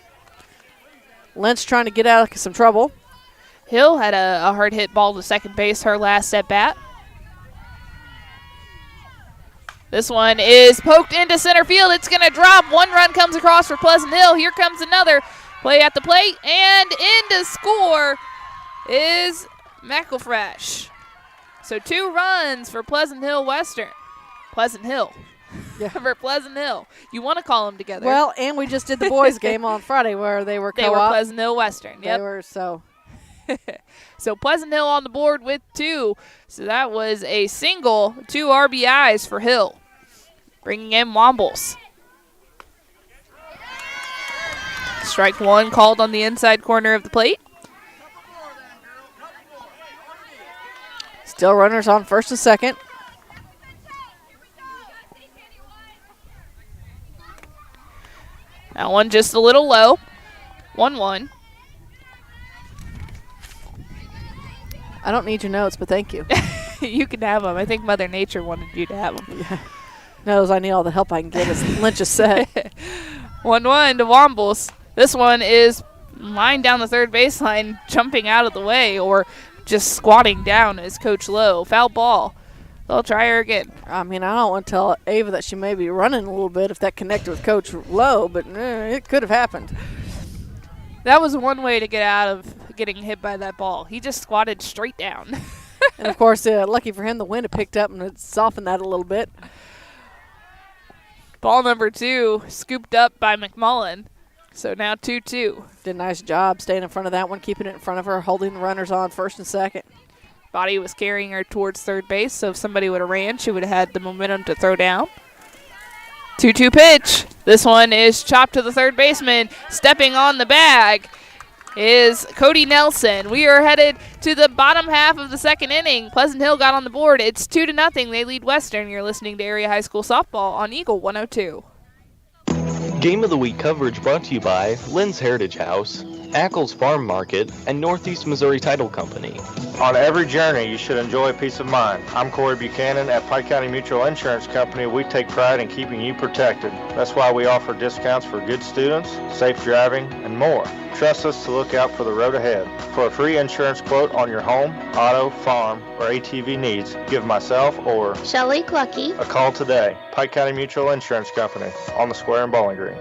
Lynch trying to get out of some trouble. Hill had a hard hit ball to second base her last at bat. This one is poked into center field. It's going to drop. 1 run comes across for Pleasant Hill. Here comes another play at the plate. And in to score is McElfresh. So 2 runs for Pleasant Hill Western. Pleasant Hill. Yeah. For Pleasant Hill. You want to call them together. Well, and we just did the boys game on Friday where they were co-op. They were Pleasant Hill Western. Yep. They were so. So Pleasant Hill on the board with 2. So that was a single, 2 RBIs for Hill. Bringing in Wombles. Strike 1 called on the inside corner of the plate. Still runners on first and second. That one just a little low. 1-1. I don't need your notes, but thank you. You can have them. I think Mother Nature wanted you to have them. Yeah. Knows I need all the help I can get, as Lynch just said. 1-1 to Wombles. This one is lined down the third baseline, jumping out of the way, or just squatting down as Coach Lowe. Foul ball. They'll try her again. I mean, I don't want to tell Ava that she may be running a little bit if that connected with Coach Lowe, but it could have happened. That was one way to get out of getting hit by that ball. He just squatted straight down. And, of course, lucky for him, the wind had picked up and it softened that a little bit. Ball number 2 scooped up by McMullen. So now 2-2. Did a nice job staying in front of that one, keeping it in front of her, holding the runners on first and second. Body was carrying her towards third base, so if somebody would have ran, she would have had the momentum to throw down. 2-2 pitch. This one is chopped to the third baseman. Stepping on the bag is Cody Nelson. We are headed to the bottom half of the second inning. Pleasant Hill got on the board. It's 2-0. They lead Western. You're listening to Area High School Softball on Eagle 102. Game of the Week coverage brought to you by Lynn's Heritage House, Ackles Farm Market, and Northeast Missouri Title Company. On every journey, you should enjoy peace of mind. I'm Corey Buchanan at Pike County Mutual Insurance Company. We take pride in keeping you protected. That's why we offer discounts for good students, safe driving, and more. Trust us to look out for the road ahead. For a free insurance quote on your home, auto, farm, or ATV needs, give myself or Shelley Clucky a call today. Pike County Mutual Insurance Company, on the square in Bowling Green.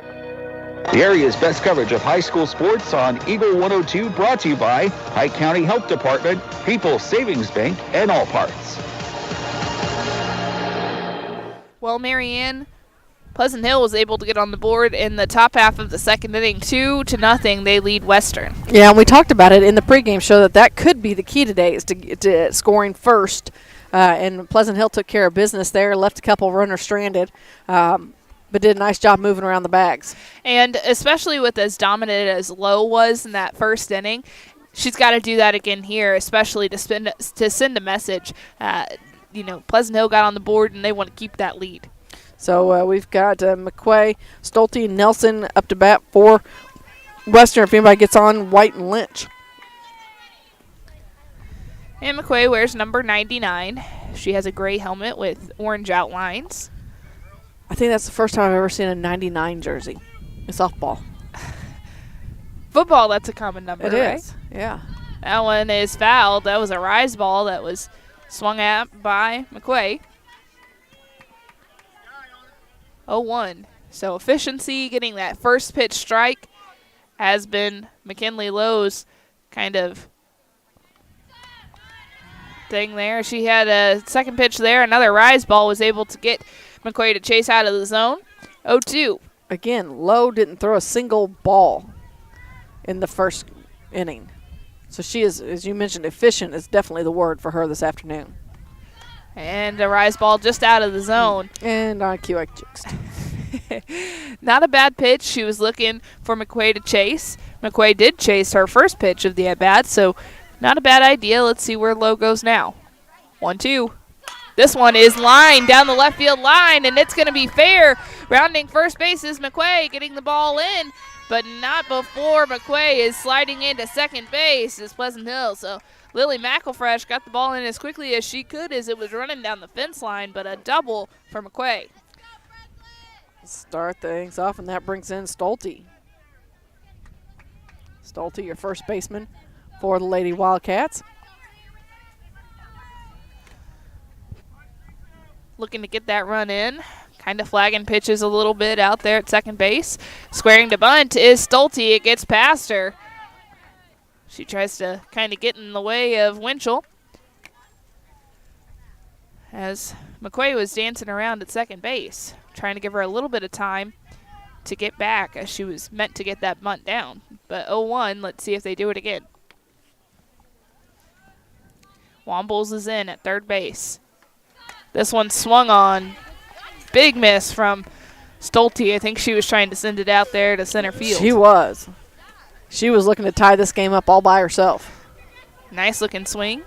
The area's best coverage of high school sports on Eagle 102, brought to you by Pike County Health Department, People's Savings Bank, and All Parts. Well, Marianne, Pleasant Hill was able to get on the board in the top half of the second inning. 2-0. They lead Western. Yeah, and we talked about it in the pregame show that could be the key today, is to scoring first and Pleasant Hill took care of business there, left a couple runners stranded, but did a nice job moving around the bags. And especially with as dominant as Lowe was in that first inning, she's got to do that again here, especially to send a message. Pleasant Hill got on the board, and they want to keep that lead. So we've got McQuay, Stolte, and Nelson up to bat for Western. If anybody gets on, White and Lynch. And McQuay wears number 99. She has a gray helmet with orange outlines. I think that's the first time I've ever seen a 99 jersey in softball. Football, that's a common number, It right? is, yeah. That one is fouled. That was a rise ball that was swung at by McQuay. 0-1. So efficiency, getting that first pitch strike, has been McKinley Lowe's kind of thing there. She had a second pitch there. Another rise ball was able to get McQuay to chase out of the zone. 0-2. Again, Lowe didn't throw a single ball in the first inning. So she is, as you mentioned, efficient is definitely the word for her this afternoon. And a rise ball just out of the zone. And on cue, I juked. Not a bad pitch. She was looking for McQuay to chase. McQuay did chase her first pitch of the at-bat, so not a bad idea. Let's see where Lowe goes now. 1-2. This one is lined down the left field line, and it's going to be fair. Rounding first base is McQuay, getting the ball in, but not before McQuay is sliding into second base is Pleasant Hill. So Lily McElfresh got the ball in as quickly as she could as it was running down the fence line, but a double for McQuay. Start things off, and that brings in Stolte. Stolte, your first baseman for the Lady Wildcats. Looking to get that run in. Kind of flagging pitches a little bit out there at second base. Squaring to bunt is Stolte. It gets past her. She tries to kind of get in the way of Winchell, as McQuay was dancing around at second base, trying to give her a little bit of time to get back as she was meant to get that bunt down. But 0-1, let's see if they do it again. Wombles is in at third base. This one swung on. Big miss from Stolte. I think she was trying to send it out there to center field. She was. She was looking to tie this game up all by herself. Nice looking swing.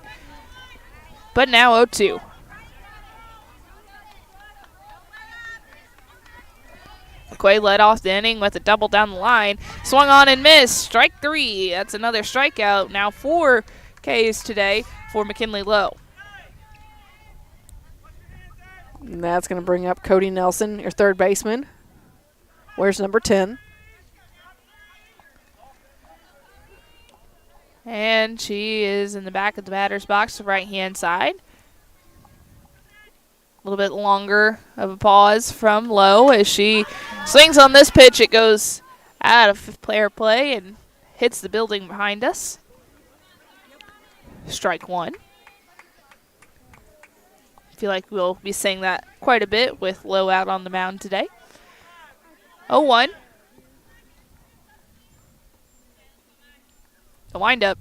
But now 0-2. McQuay led off the inning with a double down the line. Swung on and missed. Strike 3. That's another strikeout. Now 4 Ks today for McKinley Lowe. And that's going to bring up Cody Nelson, your third baseman. Where's number 10? And she is in the back of the batter's box, the right-hand side. A little bit longer of a pause from Lowe as she swings on this pitch. It goes out of player play and hits the building behind us. Strike 1. I feel like we'll be saying that quite a bit with Lowe out on the mound today. 0-1. The windup.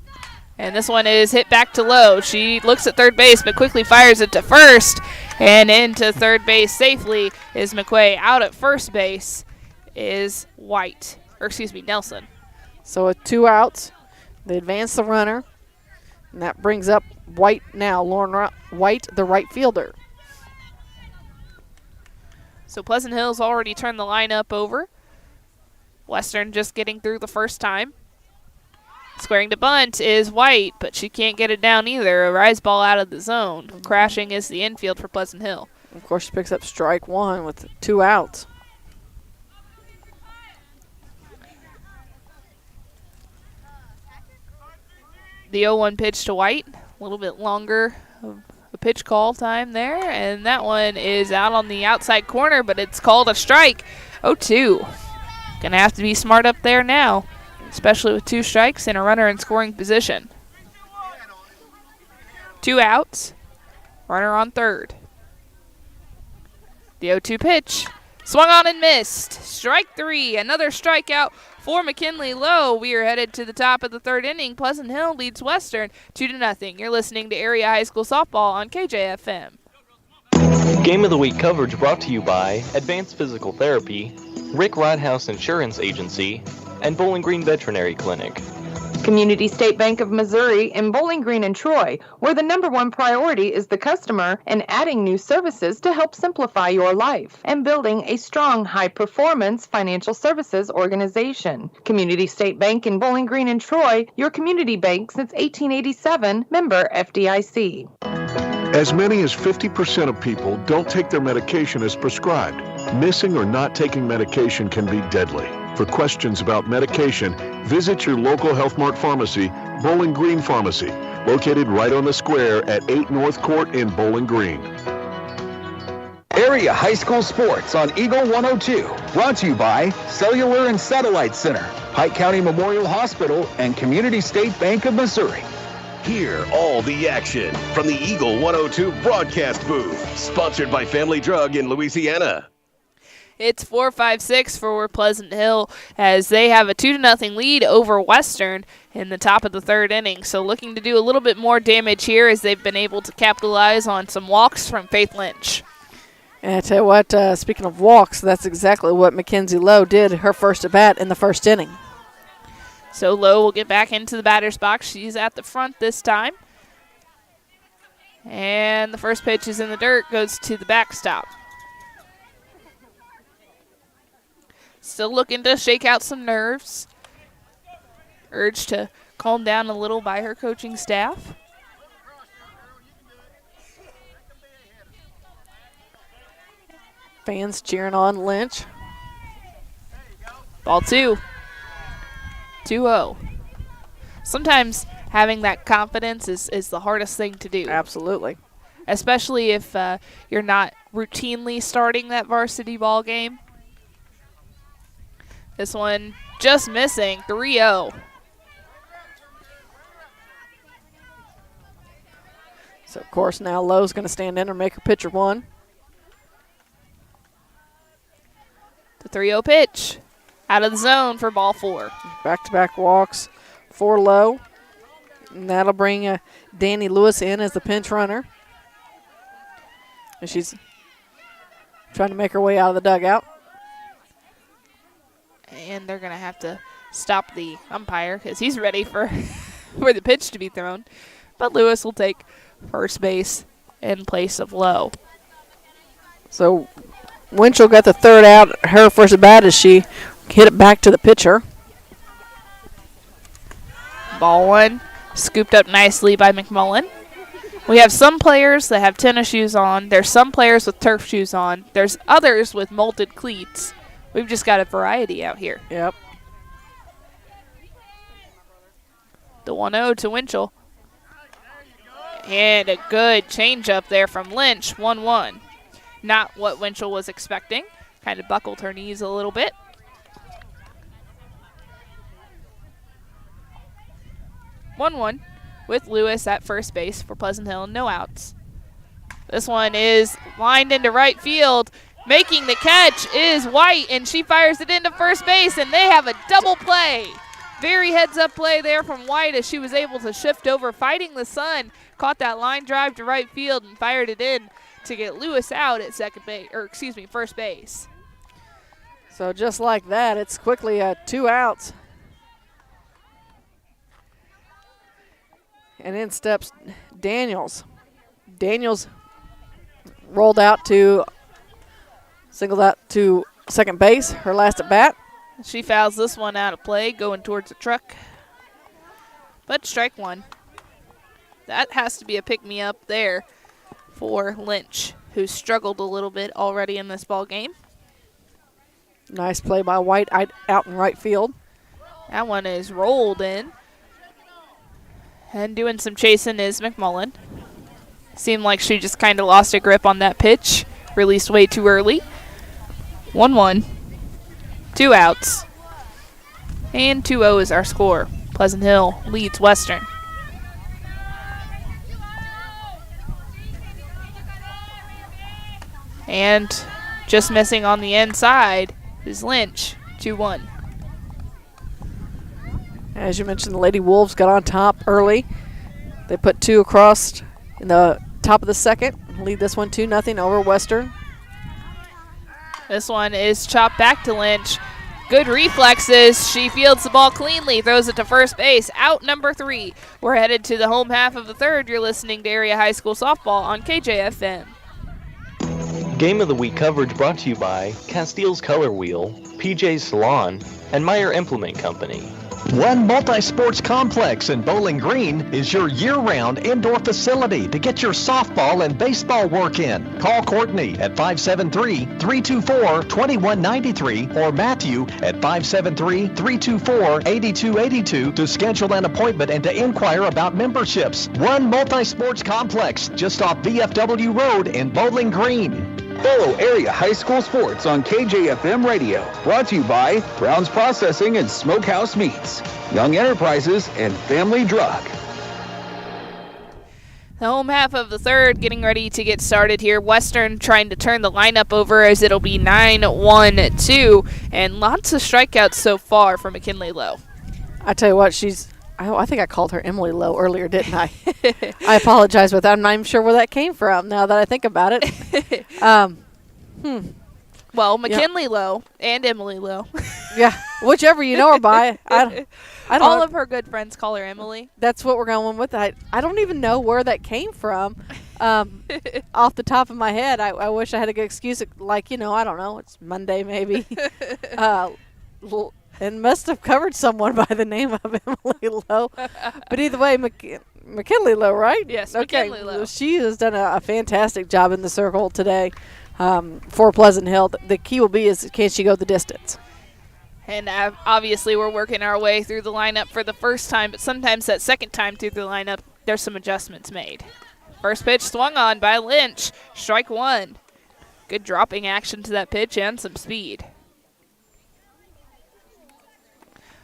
And this one is hit back to Lowe. She looks at third base but quickly fires it to first. And into third base safely is McQuay. Out at first base is Nelson. So with 2 outs, they advance the runner. And that brings up White now, Lauren White, the right fielder. So Pleasant Hill's already turned the lineup over. Western just getting through the first time. Squaring to bunt is White, but she can't get it down either. A rise ball out of the zone. Crashing is the infield for Pleasant Hill. Of course, she picks up strike 1 with 2 outs. The 0-1 pitch to White. A little bit longer of a pitch call time there. And that one is out on the outside corner, but it's called a strike. 0-2. Gonna have to be smart up there now, especially with 2 strikes and a runner in scoring position. 2 outs. Runner on third. The 0-2 pitch. Swung on and missed. Strike 3. Another strikeout For McKinley Low, we are headed to the top of the third inning. Pleasant Hill leads Western 2-0. You're listening to Area High School Softball on KJFM. Game of the Week coverage brought to you by Advanced Physical Therapy, Rick Rodhouse Insurance Agency, and Bowling Green Veterinary Clinic. Community State Bank of Missouri in Bowling Green and Troy, where the #1 priority is the customer and adding new services to help simplify your life and building a strong, high-performance financial services organization. Community State Bank in Bowling Green and Troy, your community bank since 1887, member FDIC. As many as 50% of people don't take their medication as prescribed. Missing or not taking medication can be deadly. For questions about medication, visit your local Health Mart pharmacy, Bowling Green Pharmacy, located right on the square at 8 North Court in Bowling Green. Area High School Sports on Eagle 102. Brought to you by Cellular and Satellite Center, Pike County Memorial Hospital, and Community State Bank of Missouri. Hear all the action from the Eagle 102 broadcast booth. Sponsored by Family Drug in Louisiana. It's 4-5-6 for Pleasant Hill as they have a 2-0 lead over Western in the top of the third inning. So looking to do a little bit more damage here as they've been able to capitalize on some walks from Faith Lynch. And I tell you what, speaking of walks, that's exactly what Mackenzie Lowe did her first at bat in the first inning. So Lowe will get back into the batter's box. She's at the front this time. And the first pitch is in the dirt, goes to the backstop. Still looking to shake out some nerves. Urged to calm down a little by her coaching staff. Fans cheering on Lynch. Ball 2. 2-0. Sometimes having that confidence is the hardest thing to do. Absolutely. Especially if you're not routinely starting that varsity ball game. This one just missing, 3-0. So, of course, now Lowe's going to stand in or make her pitcher one. The 3-0 pitch. Out of the zone for ball 4. Back-to-back walks for Lowe. And that'll bring Danny Lewis in as the pinch runner. And she's trying to make her way out of the dugout. And they're going to have to stop the umpire because he's ready for, for the pitch to be thrown. But Lewis will take first base in place of Lowe. So Winchell got the third out. Her first at bat as she hit it back to the pitcher. Ball 1 scooped up nicely by McMullen. We have some players that have tennis shoes on. There's some players with turf shoes on. There's others with molded cleats. We've just got a variety out here. Yep. The 1-0 to Winchell. And a good changeup there from Lynch, 1-1. Not what Winchell was expecting. Kind of buckled her knees a little bit. 1-1 with Lewis at first base for Pleasant Hill, no outs. This one is lined into right field. Making the catch is White, and she fires it into first base, and they have a double play. Very heads-up play there from White as she was able to shift over, fighting the sun, caught that line drive to right field, and fired it in to get Lewis out at first base. So just like that, it's quickly 2 outs. And in steps Daniels. Daniels rolled out to singled out to second base, her last at bat. She fouls this one out of play, going towards the truck. But strike 1. That has to be a pick-me-up there for Lynch, who struggled a little bit already in this ball game. Nice play by White out in right field. That one is rolled in. And doing some chasing is McMullen. Seemed like she just kind of lost a grip on that pitch. Released way too early. 1-1. 2 outs. And 2-0 is our score. Pleasant Hill leads Western. And just missing on the inside is Lynch, 2-1. As you mentioned, the Lady Wolves got on top early. They put 2 across in the top of the second. Lead this one 2-0 over Western. This one is chopped back to Lynch. Good reflexes. She fields the ball cleanly, throws it to first base. Out number 3. We're headed to the home half of the third. You're listening to Area High School Softball on KJFM. Game of the Week coverage brought to you by Castile's Color Wheel, PJ's Salon, and Meyer Implement Company. One Multi-Sports Complex in Bowling Green is your year-round indoor facility to get your softball and baseball work in. Call Courtney at 573-324-2193 or Matthew at 573-324-8282 to schedule an appointment and to inquire about memberships. One Multi-Sports Complex just off VFW Road in Bowling Green. Follow Area High School Sports on KJFM Radio. Brought to you by Brown's Processing and Smokehouse Meats, Young Enterprises, and Family Drug. The home half of the third getting ready to get started here. Western trying to turn the lineup over as it'll be 9-1-2. And lots of strikeouts so far for McKinley Lowe. I tell you what, I think I called her Emily Lowe earlier, didn't I? I apologize, but I'm not even sure where that came from now that I think about it. Well, McKinley Lowe and Emily Lowe. Yeah, whichever you know her by. I don't All know. of her good friends call her Emily. That's what we're going with. I don't even know where that came from. Off the top of my head, I wish I had a good excuse. Like, I don't know. It's Monday maybe. And must have covered someone by the name of Emily Lowe. But either way, McKinley Lowe, right? Yes, okay. McKinley Lowe. She has done a fantastic job in the circle today for Pleasant Hill. The key will be is can she go the distance? And obviously we're working our way through the lineup for the first time, but sometimes that second time through the lineup, there's some adjustments made. First pitch swung on by Lynch. Strike 1. Good dropping action to that pitch and some speed.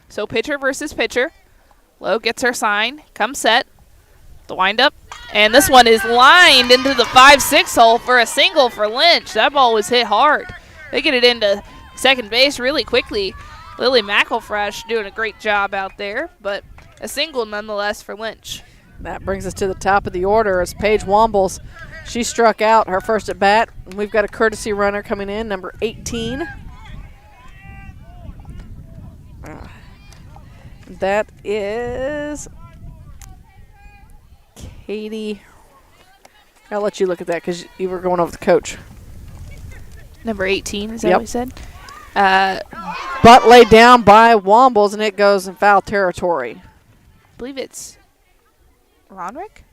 So pitcher versus pitcher. Lowe gets her sign, comes set, the windup, and this one is lined into the 5-6 hole for a single for Lynch. That ball was hit hard. They get it into second base really quickly. Lily McElfresh doing a great job out there, but a single nonetheless for Lynch. That brings us to the top of the order as Paige Wombles. She struck out her first at bat. And we've got a courtesy runner coming in, number 18. That is Katie. I'll let you look at that because you were going over the coach. Number 18, is that what we said? Butt laid down by Wombles, and it goes in foul territory. I believe it's Ronrick?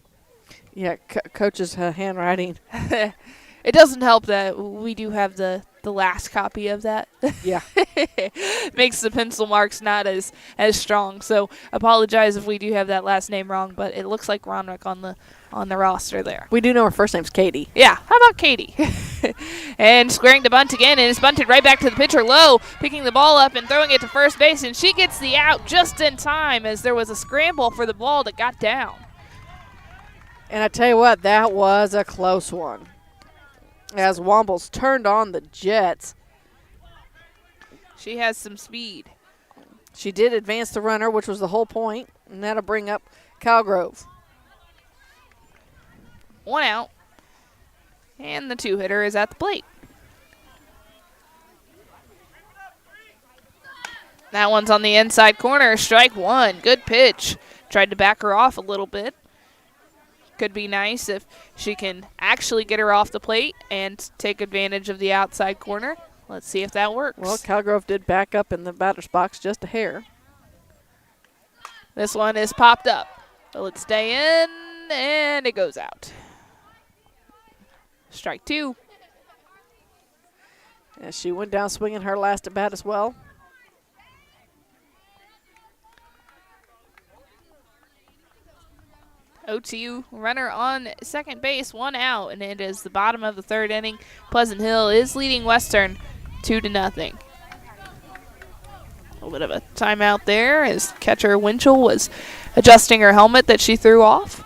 Yeah, coach's handwriting. It doesn't help that we do have the last copy of that. Yeah. Makes the pencil marks not as strong. So apologize if we do have that last name wrong, but it looks like Ronrick on the roster there. We do know her first name's Katie. Yeah, how about Katie? And squaring the bunt again, and it's bunted right back to the pitcher. Lowe picking the ball up and throwing it to first base, and she gets the out just in time as there was a scramble for the ball that got down. And I tell you what, that was a close one. As Wombles turned on the Jets. She has some speed. She did advance the runner, which was the whole point, and that'll bring up Calgrove. 1 out, and the 2-hitter is at the plate. That one's on the inside corner, strike 1. Good pitch. Tried to back her off a little bit. Could be nice if she can actually get her off the plate and take advantage of the outside corner. Let's see if that works. Well, Calgrove did back up in the batter's box just a hair. This one is popped up. Will it stay in? And it goes out. Strike 2. And she went down swinging her last at bat as well. OTU runner on second base, 1 out, and it is the bottom of the third inning. Pleasant Hill is leading Western 2-0. A little bit of a timeout there as catcher Winchell was adjusting her helmet that she threw off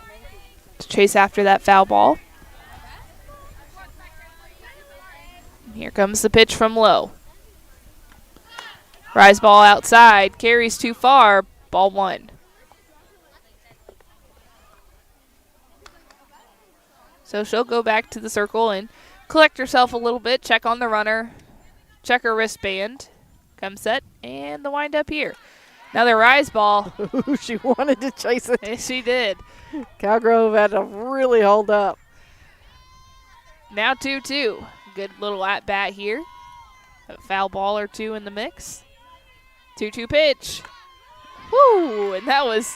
to chase after that foul ball. Here comes the pitch from Lowe. Rise ball outside, carries too far, Ball 1. So she'll go back to the circle and collect herself a little bit, check on the runner, check her wristband, come set, and the wind up here. Another rise ball. She wanted to chase it. Yes, she did. Cowgrove had to really hold up. Now 2-2. Good little at bat here. A foul ball or two in the mix. 2-2 pitch. Woo! And that was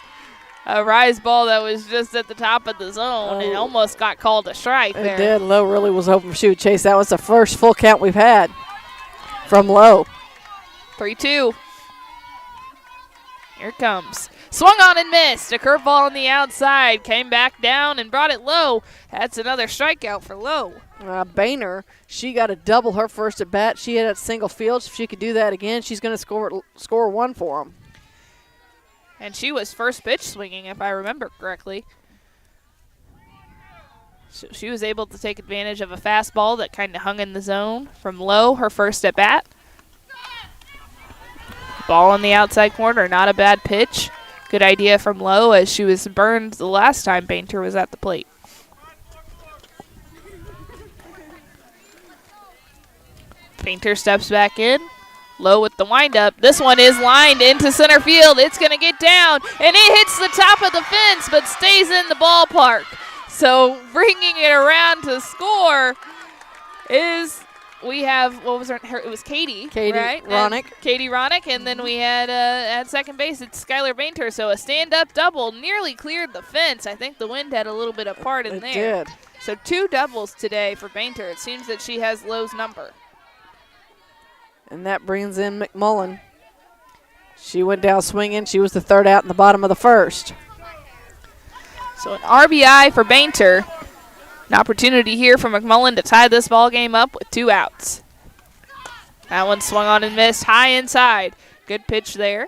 a rise ball that was just at the top of the zone and almost got called a strike there. It did. Lowe really was hoping she would chase. That was the first full count we've had from Lowe. 3-2. Here it comes. Swung on and missed. A curveball on the outside. Came back down and brought it low. That's another strikeout for Lowe. Boehner, she got to double her first at bat. She hit at single field. If she could do that again, she's going to score one for them. And she was first pitch swinging, if I remember correctly. So she was able to take advantage of a fastball that kind of hung in the zone from Lowe, her first at bat. Ball on the outside corner, not a bad pitch. Good idea from Lowe as she was burned the last time Bainter was at the plate. Painter steps back in. Lowe with the windup. This one is lined into center field. It's going to get down, and it hits the top of the fence, but stays in the ballpark. So bringing it around to score is, we have, what was her, it was Katie, right? Ronick. Katie Ronick, and then we had at second base, it's Skylar Bainter. So a stand-up double nearly cleared the fence. I think the wind had a little bit of part in there. It did. So 2 doubles today for Bainter. It seems that she has Lowe's number. And that brings in McMullen. She went down swinging. She was the third out in the bottom of the first. So an RBI for Bainter. An opportunity here for McMullen to tie this ball game up with 2 outs. That one swung on and missed high inside. Good pitch there.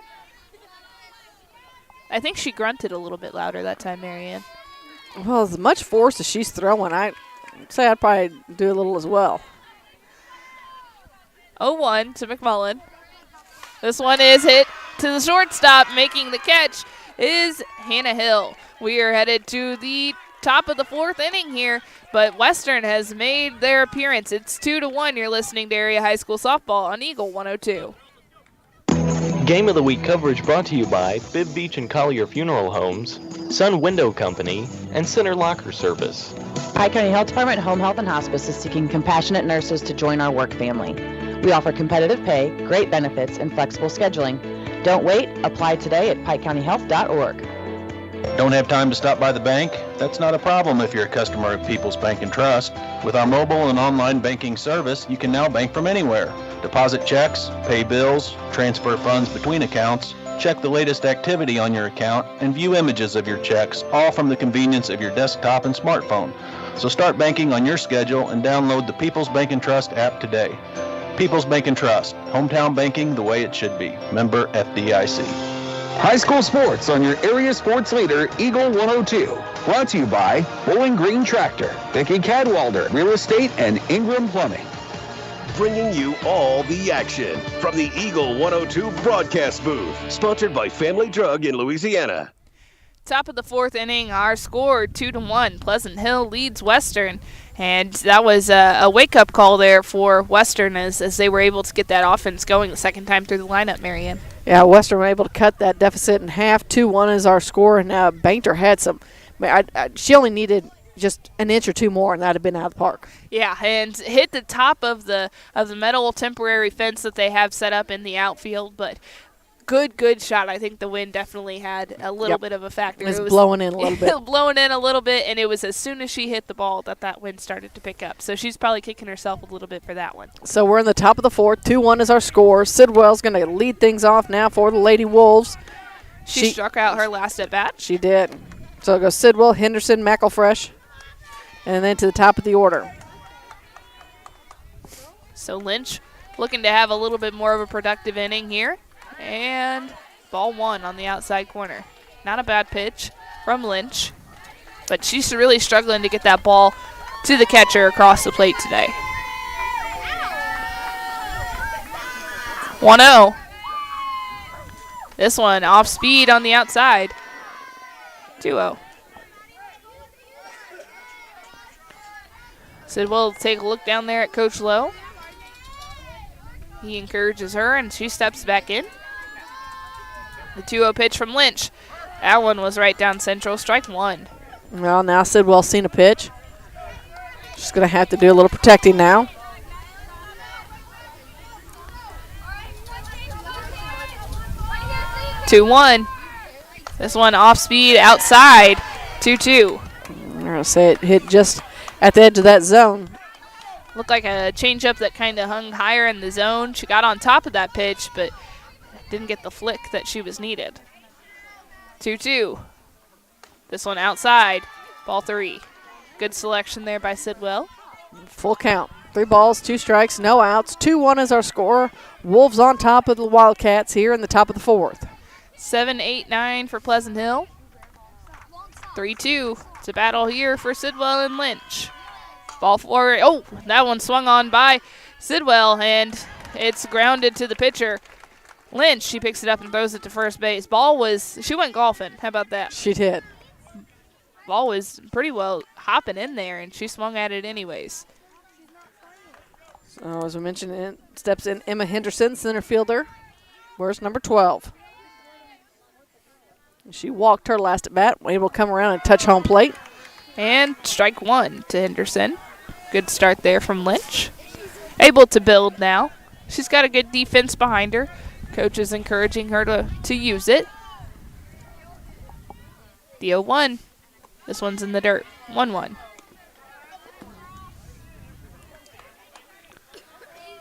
I think she grunted a little bit louder that time, Marianne. Well, as much force as she's throwing, I'd say I'd probably do a little as well. 0-1 to McMullen. This one is hit to the shortstop. Making the catch is Hannah Hill. We are headed to the top of the 4th inning here, but Western has made their appearance. It's 2-1. You're listening to Area High School Softball on Eagle 102. Game of the Week coverage brought to you by Bibb Beach and Collier Funeral Homes, Sun Window Company, and Center Locker Service. Pike County Health Department Home Health and Hospice is seeking compassionate nurses to join our work family. We offer competitive pay, great benefits, and flexible scheduling. Don't wait. Apply today at pikecountyhealth.org. Don't have time to stop by the bank? That's not a problem if you're a customer of People's Bank and Trust. With our mobile and online banking service, you can now bank from anywhere. Deposit checks, pay bills, transfer funds between accounts, check the latest activity on your account, and view images of your checks, all from the convenience of your desktop and smartphone. So start banking on your schedule and download the People's Bank and Trust app today. People's Bank and Trust, hometown banking the way it should be. Member FDIC. High school sports on your area sports leader, Eagle 102. Brought to you by Bowling Green Tractor, Vicki Cadwalder, Real Estate, and Ingram Plumbing. Bringing you all the action from the Eagle 102 broadcast booth. Sponsored by Family Drug in Louisiana. Top of the 4th inning, our score 2-1. Pleasant Hill leads Western. And that was a wake-up call there for Western as they were able to get that offense going the second time through the lineup, Marianne. Yeah, Western were able to cut that deficit in half. 2-1 is our score, and Bainter had some. She only needed just an inch or two more, and that would have been out of the park. Yeah, and hit the top of the metal temporary fence that they have set up in the outfield, but good shot. I think the wind definitely had a little bit of a factor. It was blowing in a little bit. Blowing in a little bit, and it was as soon as she hit the ball that wind started to pick up. So she's probably kicking herself a little bit for that one. So we're in the top of the 4th. 2-1 is our score. Sidwell's going to lead things off now for the Lady Wolves. She struck out her last at bat. She did. So it goes Sidwell, Henderson, McElfresh, and then to the top of the order. So Lynch looking to have a little bit more of a productive inning here. And ball 1 on the outside corner. Not a bad pitch from Lynch, but she's really struggling to get that ball to the catcher across the plate today. 1-0. This one off speed on the outside. 2-0. Sidwell will take a look down there at Coach Lowe. He encourages her, and she steps back in. The 2-0 pitch from Lynch. That one was right down central. Strike one. Well, now Sidwell's seen a pitch. She's going to have to do a little protecting now. Two-one. This one off speed outside. 2-2. I'm going to say it hit just at the edge of that zone. Looked like a changeup that kind of hung higher in the zone. She got on top of that pitch, but didn't get the flick that she was needed. 2-2. This one outside. Ball 3. Good selection there by Sidwell. Full count. 3 balls, 2 strikes, no outs. 2-1 is our score. Wolves on top of the Wildcats here in the top of the 4th. 7-8-9 for Pleasant Hill. 3-2. It's a battle here for Sidwell and Lynch. Ball forward. Oh, that one swung on by Sidwell, and it's grounded to the pitcher. Lynch, she picks it up and throws it to first base. She went golfing. How about that? She did. Ball was pretty well hopping in there, and she swung at it anyways. So, as we mentioned, steps in Emma Henderson, center fielder. Where's number 12? She walked her last at bat, able to come around and touch home plate. And strike one to Henderson. Good start there from Lynch. Able to build now. She's got a good defense behind her. Coach is encouraging her to use it. The 0-1. This one's in the dirt. 1-1.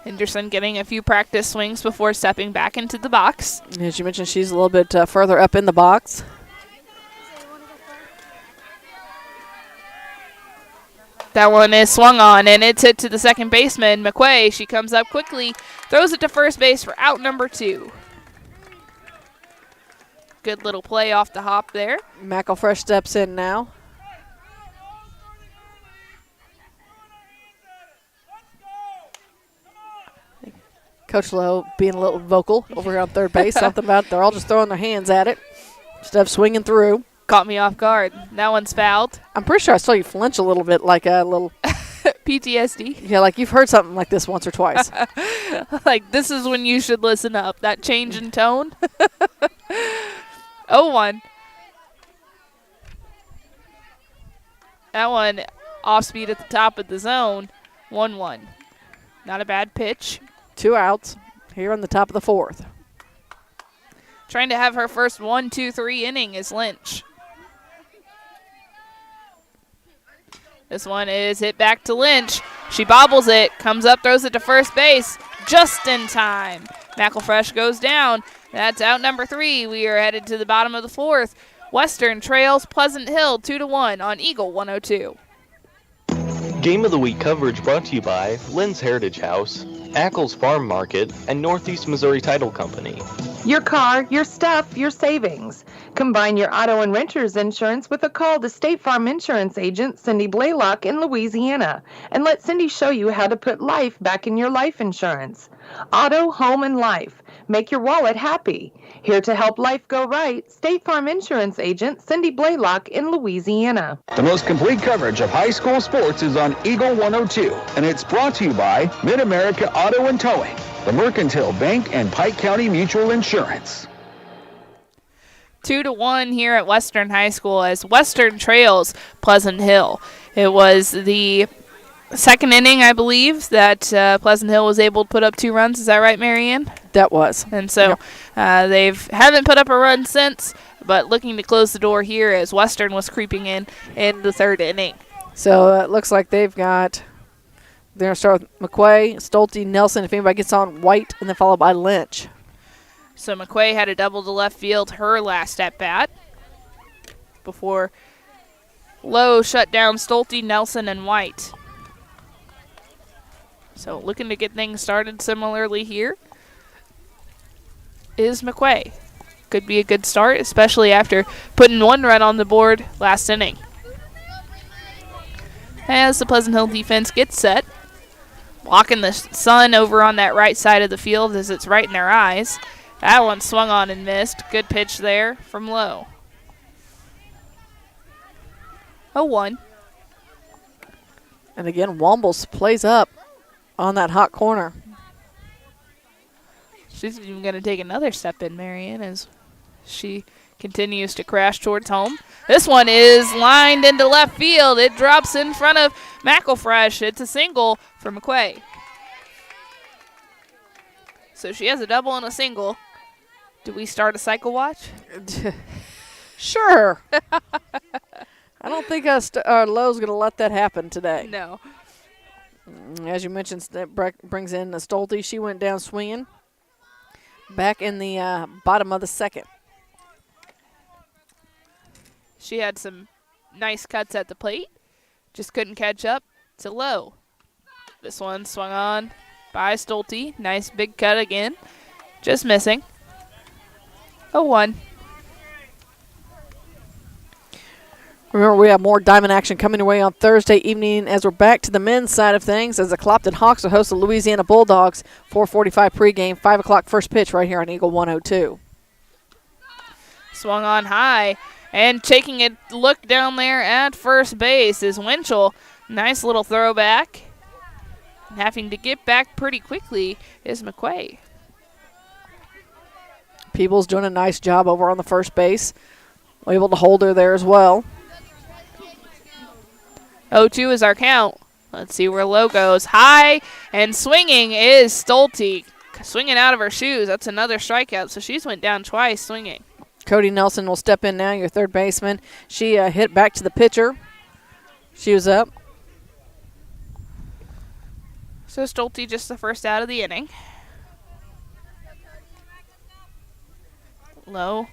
Henderson getting a few practice swings before stepping back into the box. As you mentioned, she's a little bit further up in the box. That one is swung on, and it's hit to the second baseman, McQuay. She comes up quickly, throws it to first base for out number 2. Good little play off the hop there. McElfresh steps in now. Coach Lowe being a little vocal over here on third base. Something about they're all just throwing their hands at it. Stuff swinging through. Caught me off guard. That one's fouled. I'm pretty sure I saw you flinch a little bit, like a little PTSD. Yeah, like you've heard something like this once or twice. Like, this is when you should listen up. That change in tone. 0-1. That one off speed at the top of the zone. 1-1. Not a bad pitch. 2 outs here on the top of the 4th. Trying to have her first 1-2-3 inning is Lynch. This one is hit back to Lynch. She bobbles it, comes up, throws it to first base, just in time. McElfresh goes down. That's out number 3. We are headed to the bottom of the 4th. Western trails Pleasant Hill 2-1 on Eagle 102. Game of the Week coverage brought to you by Lynn's Heritage House, Ackles Farm Market, and Northeast Missouri Title Company. Your car, your stuff, your savings. Combine your auto and renter's insurance with a call to State Farm Insurance agent Cindy Blaylock in Louisiana, and let Cindy show you how to put life back in your life insurance. Auto, home, and life. Make your wallet happy. Here to help life go right, State Farm Insurance agent Cindy Blaylock in Louisiana. The most complete coverage of high school sports is on Eagle 102, and it's brought to you by Mid-America Auto and Towing, the Mercantile Bank, and Pike County Mutual Insurance. 2-1 here at Western High School as Western trails Pleasant Hill. It was the second inning, I believe, that Pleasant Hill was able to put up 2 runs. Is that right, Marianne? That was. And so they haven't put up a run since, but looking to close the door here as Western was creeping in the 3rd inning. So it looks like they're going to start with McQuay, Stolte, Nelson, if anybody gets on, White, and then followed by Lynch. So McQuay had a double to left field her last at-bat before Lowe shut down Stolte, Nelson, and White. So looking to get things started similarly here is McQuay. Could be a good start, especially after putting 1 run on the board last inning. As the Pleasant Hill defense gets set, blocking the sun over on that right side of the field as it's right in their eyes. That one swung on and missed. Good pitch there from Lowe. 0-1. And again, Wombles plays up on that hot corner. She's even going to take another step in, Marion, as she continues to crash towards home. This one is lined into left field. It drops in front of McElfresh. It's a single for McQuay. So she has a double and a single. Do we start a cycle watch? Sure. I don't think Lowe's going to let that happen today. No. As you mentioned, that brings in Stolte. She went down swinging back in the bottom of the second. She had some nice cuts at the plate. Just couldn't catch up to Lowe. This one swung on by Stolte. Nice big cut again. Just missing. 0-1. Remember, we have more Diamond action coming your way on Thursday evening as we're back to the men's side of things as the Clopton Hawks will host the Louisiana Bulldogs. 4:45 pregame, 5 o'clock first pitch right here on Eagle 102. Swung on high and taking a look down there at first base is Winchell. Nice little throwback. And having to get back pretty quickly is McQuay. Peebles doing a nice job over on the first base. Able to hold her there as well. 0-2 is our count. Let's see where Lowe goes. High and swinging is Stolte. Swinging out of her shoes. That's another strikeout. So she's went down twice swinging. Cody Nelson will step in now, your third baseman. She hit back to the pitcher. She was up. So Stolte just the first out of the inning. Lowe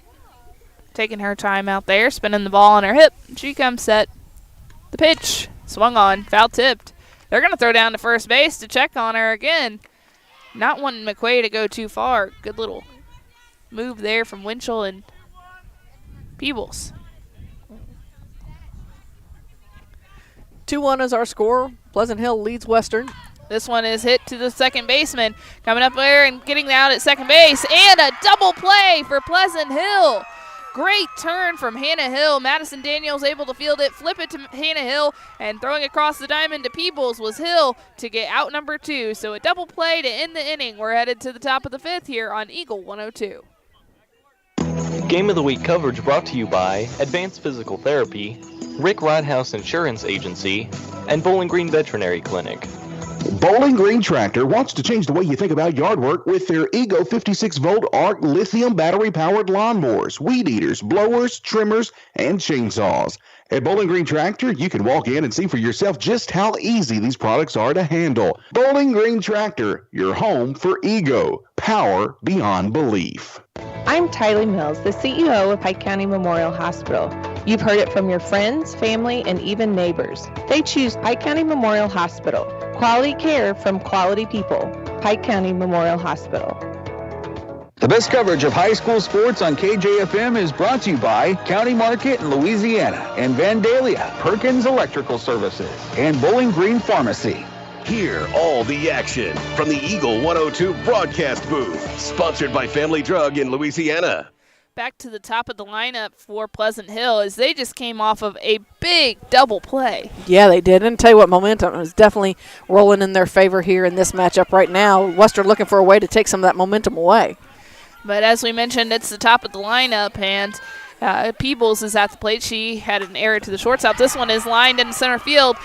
taking her time out there, spinning the ball on her hip. She comes set. The pitch swung on, foul tipped. They're going to throw down to first base to check on her again. Not wanting McQuay to go too far. Good little move there from Winchell and Peebles. 2-1 is our score. Pleasant Hill leads Western. This one is hit to the second baseman. Coming up there and getting out at second base. And a double play for Pleasant Hill. Great turn from Hannah Hill. Madison Daniels able to field it, flip it to Hannah Hill, and throwing across the diamond to Peebles was Hill to get out number 2. So a double play to end the inning. We're headed to the top of the 5th here on Eagle 102. Game of the Week coverage brought to you by Advanced Physical Therapy, Rick Rodhouse Insurance Agency, and Bowling Green Veterinary Clinic. Bowling Green Tractor wants to change the way you think about yard work with their Ego 56-volt ARC lithium battery-powered lawnmowers, weed eaters, blowers, trimmers, and chainsaws. At Bowling Green Tractor, you can walk in and see for yourself just how easy these products are to handle. Bowling Green Tractor, your home for Ego. Power beyond belief. I'm Tylee Mills, the CEO of Pike County Memorial Hospital. You've heard it from your friends, family, and even neighbors. They choose Pike County Memorial Hospital. Quality care from quality people. Pike County Memorial Hospital. The best coverage of high school sports on KJFM is brought to you by County Market in Louisiana and Vandalia, Perkins Electrical Services, and Bowling Green Pharmacy. Hear all the action from the Eagle 102 broadcast booth, sponsored by Family Drug in Louisiana. Back to the top of the lineup for Pleasant Hill as they just came off of a big double play. Yeah, they did. And tell you what, momentum is definitely rolling in their favor here in this matchup right now. Western looking for a way to take some of that momentum away. But as we mentioned, it's the top of the lineup, and Peebles is at the plate. She had an error to the shortstop. This one is lined in center field.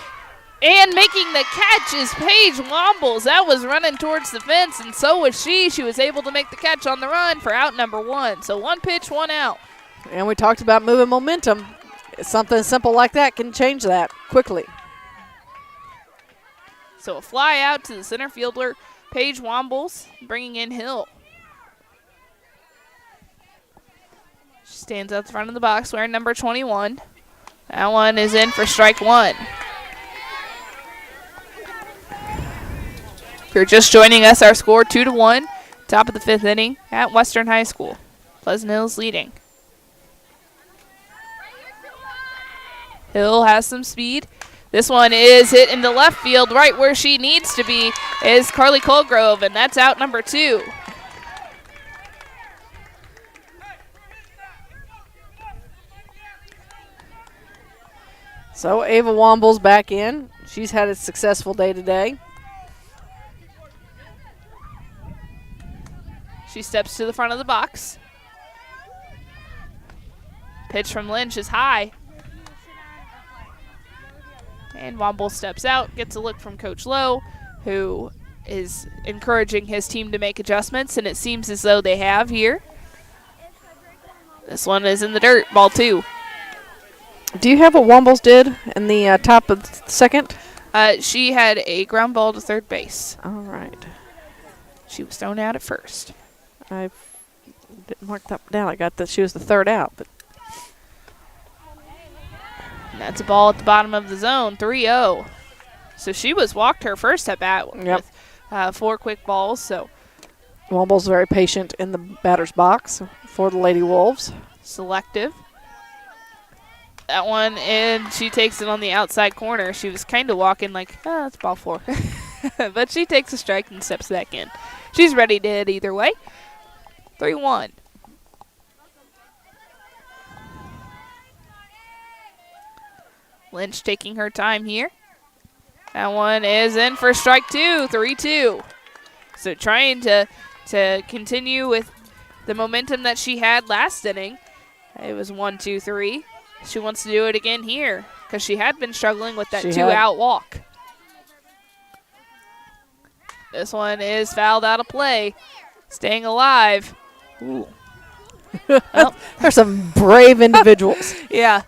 And making the catch is Paige Wombles. That was running towards the fence, and so was she. She was able to make the catch on the run for out number 1. So 1 pitch, 1 out. And we talked about moving momentum. Something simple like that can change that quickly. So a fly out to the center fielder, Paige Wombles, bringing in Hill. She stands at the front of the box wearing number 21. That one is in for strike 1. If you're just joining us, our score 2-1, top of the 5th inning at Western High School. Pleasant Hill's leading. Hill has some speed. This one is hit into left field, right where she needs to be is Carly Colgrove, and that's out number 2. So Ava Womble's back in. She's had a successful day today. She steps to the front of the box. Pitch from Lynch is high. And Womble steps out, gets a look from Coach Lowe, who is encouraging his team to make adjustments, and it seems as though they have here. This one is in the dirt, ball 2. Do you have what Wombles did in the top of the second? She had a ground ball to third base. All right. She was thrown out at first. I didn't mark that down. I got that she was the third out. But and that's a ball at the bottom of the zone, 3-0. So she was walked her first at bat with 4 quick balls. So Womble's very patient in the batter's box for the Lady Wolves. Selective. That one, and she takes it on the outside corner. She was kind of walking like, oh, that's ball 4. But she takes a strike and steps back in. She's ready to hit either way. 3-1. Lynch taking her time here. That one is in for strike 2, 3-2. So trying to continue with the momentum that she had last inning. It was 1-2-3. She wants to do it again here because she had been struggling with that 2-out walk. This one is fouled out of play. Staying alive. Ooh. Well. There's some brave individuals. Yeah.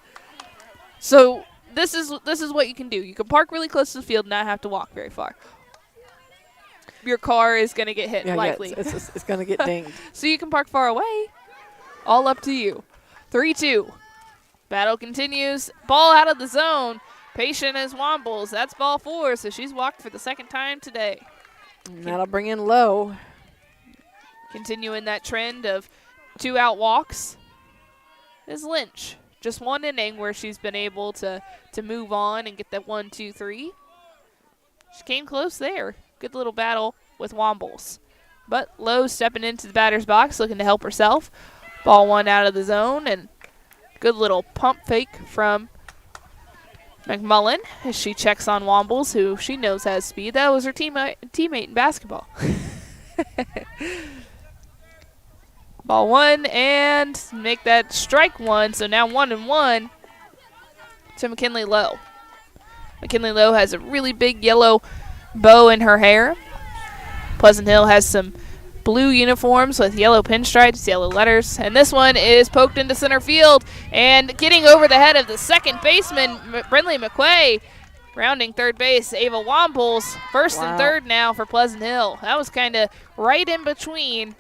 So this is what you can do. You can park really close to the field and not have to walk very far. Your car is going to get hit, likely. Yeah, it's going to get dinged. So you can park far away. All up to you. 3-2. Battle continues. Ball out of the zone. Patient as Wombles. That's ball 4, so she's walked for the second time today. And that'll bring in Lowe. Continuing that trend of 2-out walks is Lynch. Just one inning where she's been able to move on and get that 1-2-3. She came close there. Good little battle with Wombles. But Lowe stepping into the batter's box looking to help herself. Ball 1 out of the zone, and good little pump fake from McMullen as she checks on Wombles, who she knows has speed. That was her teammate in basketball. Ball 1 and make that strike 1. So now 1-1 to McKinley Lowe. McKinley Lowe has a really big yellow bow in her hair. Pleasant Hill has some blue uniforms with yellow pinstripes, yellow letters. And this one is poked into center field and getting over the head of the second baseman, Brindley McQuay. Rounding third base, Ava Wombles, first and third now for Pleasant Hill. That was kind of right in between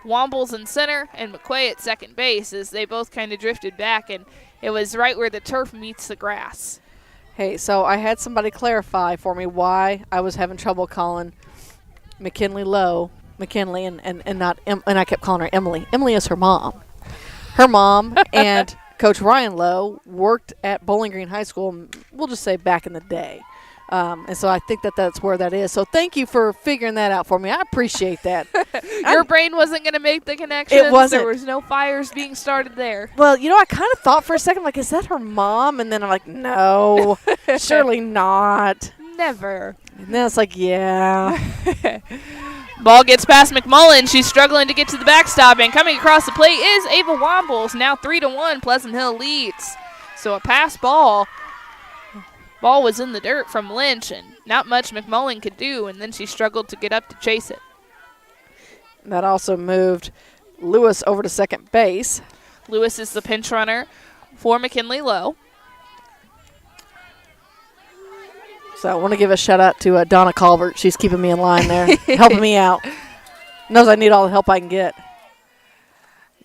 Wombles in center and McQuay at second base as they both kind of drifted back, and it was right where the turf meets the grass. Hey, so I had somebody clarify for me why I was having trouble calling McKinley Lowe McKinley and not and I kept calling her Emily. Emily is her mom. Her mom and Coach Ryan Lowe worked at Bowling Green High School, we'll just say back in the day. And so I think that's where that is. So thank you for figuring that out for me. I appreciate that. Your brain wasn't going to make the connection. It wasn't. There was no fires being started there. Well, I kind of thought for a second, like, is that her mom? And then I'm like, no, surely not. Never. And then it's like, yeah. Ball gets past McMullen. She's struggling to get to the backstop, and coming across the plate is Ava Wombles. Now 3-1, Pleasant Hill leads. So a pass ball. Ball was in the dirt from Lynch, and not much McMullen could do, and then she struggled to get up to chase it. That also moved Lewis over to second base. Lewis is the pinch runner for McKinley Lowe. So I want to give a shout out to Donna Calvert. She's keeping me in line there, helping me out. Knows I need all the help I can get.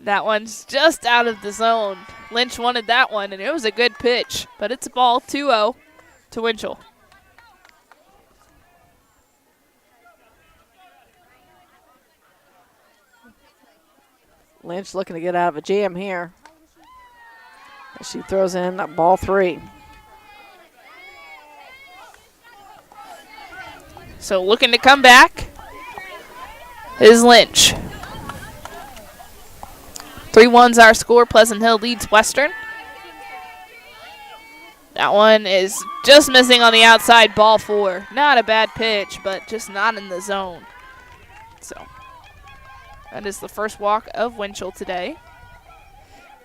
That one's just out of the zone. Lynch wanted that one, and it was a good pitch, but it's a ball, 2-0 to Winchell. Lynch looking to get out of a jam here. She throws in ball 3. So looking to come back is Lynch. 3-1's our score. Pleasant Hill leads Western. That one is just missing on the outside, ball 4. Not a bad pitch, but just not in the zone. So that is the first walk of Winchell today,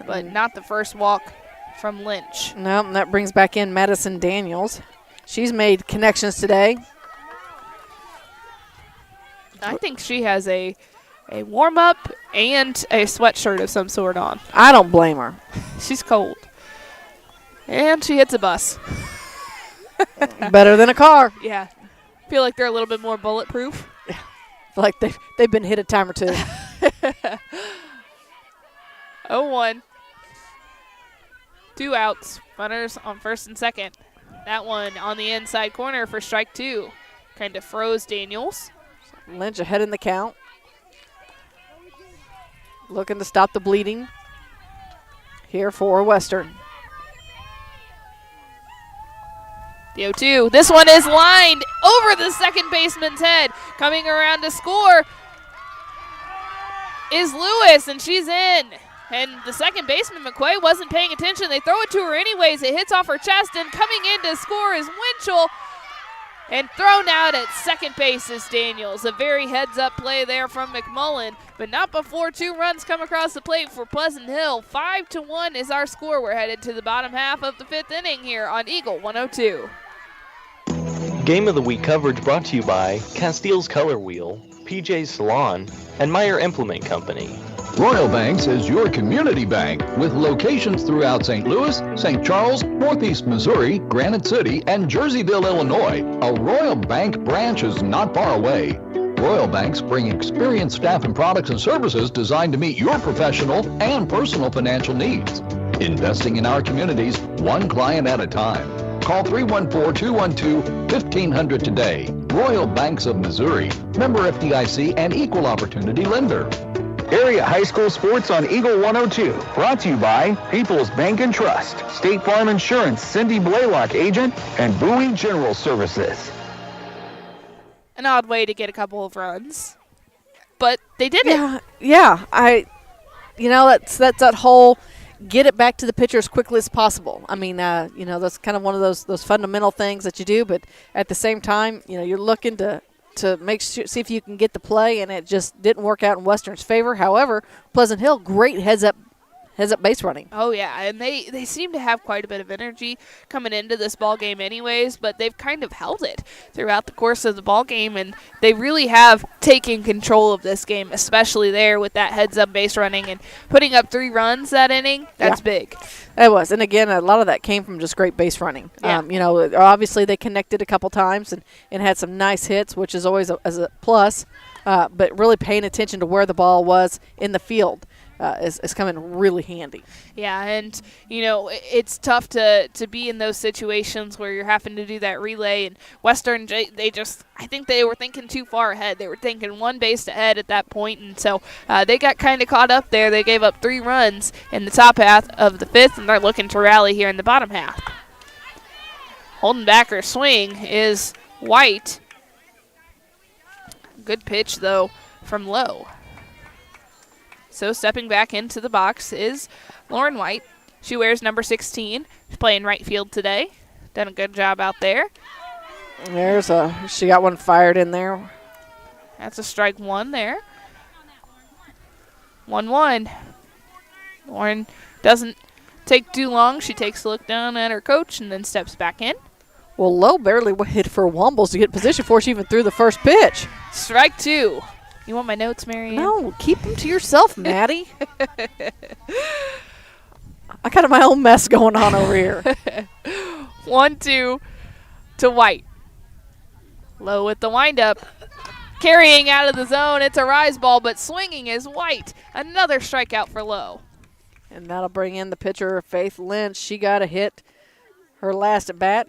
but not the first walk from Lynch. No, and that brings back in Madison Daniels. She's made connections today. I think she has a warm-up and a sweatshirt of some sort on. I don't blame her. She's cold. And she hits a bus. Better than a car. Yeah. Feel like they're a little bit more bulletproof. Yeah. Feel like they've been hit a time or two. 0-1. 2 outs. Runners on first and second. That one on the inside corner for strike 2. Kind of froze Daniels. Lynch ahead in the count. Looking to stop the bleeding here for Western. The 0-2. This one is lined over the second baseman's head. Coming around to score is Lewis, and she's in. And the second baseman, McQuay, wasn't paying attention. They throw it to her anyways. It hits off her chest, and coming in to score is Winchell. And thrown out at second base is Daniels. A very heads-up play there from McMullen, but not before 2 runs come across the plate for Pleasant Hill. 5-1 is our score. We're headed to the bottom half of the 5th inning here on Eagle 102. Game of the Week coverage brought to you by Castile's Color Wheel, PJ's Salon, and Meyer Implement Company. Royal Banks is your community bank with locations throughout St. Louis, St. Charles, Northeast Missouri, Granite City, and Jerseyville, Illinois. A Royal Bank branch is not far away. Royal Banks bring experienced staff and products and services designed to meet your professional and personal financial needs. Investing in our communities, one client at a time. Call 314-212-1500 today. Royal Banks of Missouri. Member FDIC and equal opportunity lender. Area high school sports on Eagle 102. Brought to you by People's Bank and Trust, State Farm Insurance, Cindy Blaylock agent, and Bowie General Services. An odd way to get a couple of runs, but they did it. Yeah. That's that whole get it back to the pitcher as quickly as possible. I mean, that's kind of one of those fundamental things that you do, but at the same time, you're looking to see if you can get the play, and it just didn't work out in Western's favor. However, Pleasant Hill, great heads up base running. Oh, yeah, and they seem to have quite a bit of energy coming into this ball game anyways, but they've kind of held it throughout the course of the ball game, and they really have taken control of this game, especially there with that heads up base running and putting up 3 runs that inning. That's big. It was, and again, a lot of that came from just great base running. Yeah. Obviously they connected a couple times and had some nice hits, which is always a plus, but really paying attention to where the ball was in the field is coming really handy. Yeah, and, it's tough to be in those situations where you're having to do that relay. And Western, I think they were thinking too far ahead. They were thinking 1 base ahead at that point, and so they got kind of caught up there. They gave up 3 runs in the top half of the 5th, and they're looking to rally here in the bottom half. Holding back her swing is White. Good pitch, though, from Lowe. So stepping back into the box is Lauren White. She wears number 16. She's playing right field today. Done a good job out there. She got one fired in there. That's a strike 1 there. 1-1. Lauren doesn't take too long. She takes a look down at her coach and then steps back in. Well, Lowe barely waited for Wombles to get position before she even threw the first pitch. Strike 2. You want my notes, Marianne? No, keep them to yourself, Maddie. I got my own mess going on over here. 1-2 to White. Lowe with the windup. Carrying out of the zone. It's a rise ball, but swinging is White. Another strikeout for Lowe. And that'll bring in the pitcher, Faith Lynch. She got a hit her last at bat.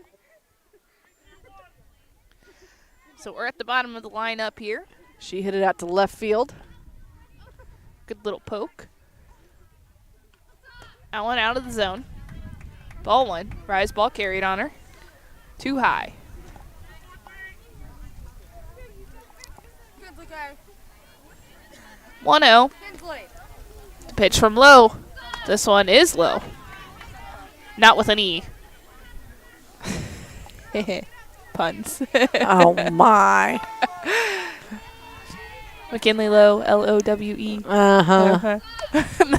So we're at the bottom of the lineup here. She hit it out to left field. Good little poke. That one out of the zone. Ball 1. Rise ball carried on her. Too high. Okay. 1-0. The pitch from Lowe. This one is low. Not with an E. Puns. Oh, my. McKinley Lowe, Lowe. Uh-huh.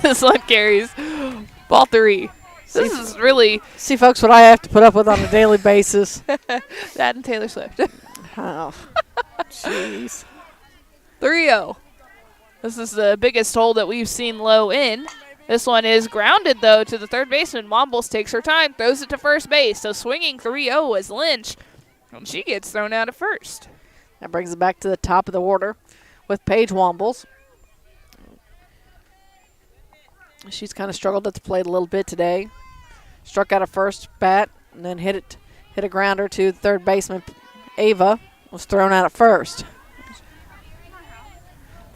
This one carries ball 3. This is really... See, folks, what I have to put up with on a daily basis. That and Taylor Swift. Oh, jeez. 3-0. This is the biggest hole that we've seen Lowe in. This one is grounded, though, to the third baseman. Wombles takes her time, throws it to first base. So swinging 3-0 is Lynch, and she gets thrown out at first. That brings it back to the top of the order with Paige Wombles. She's kind of struggled at the plate a little bit today. Struck out a first bat and then hit a grounder to the third baseman. Ava was thrown out at first.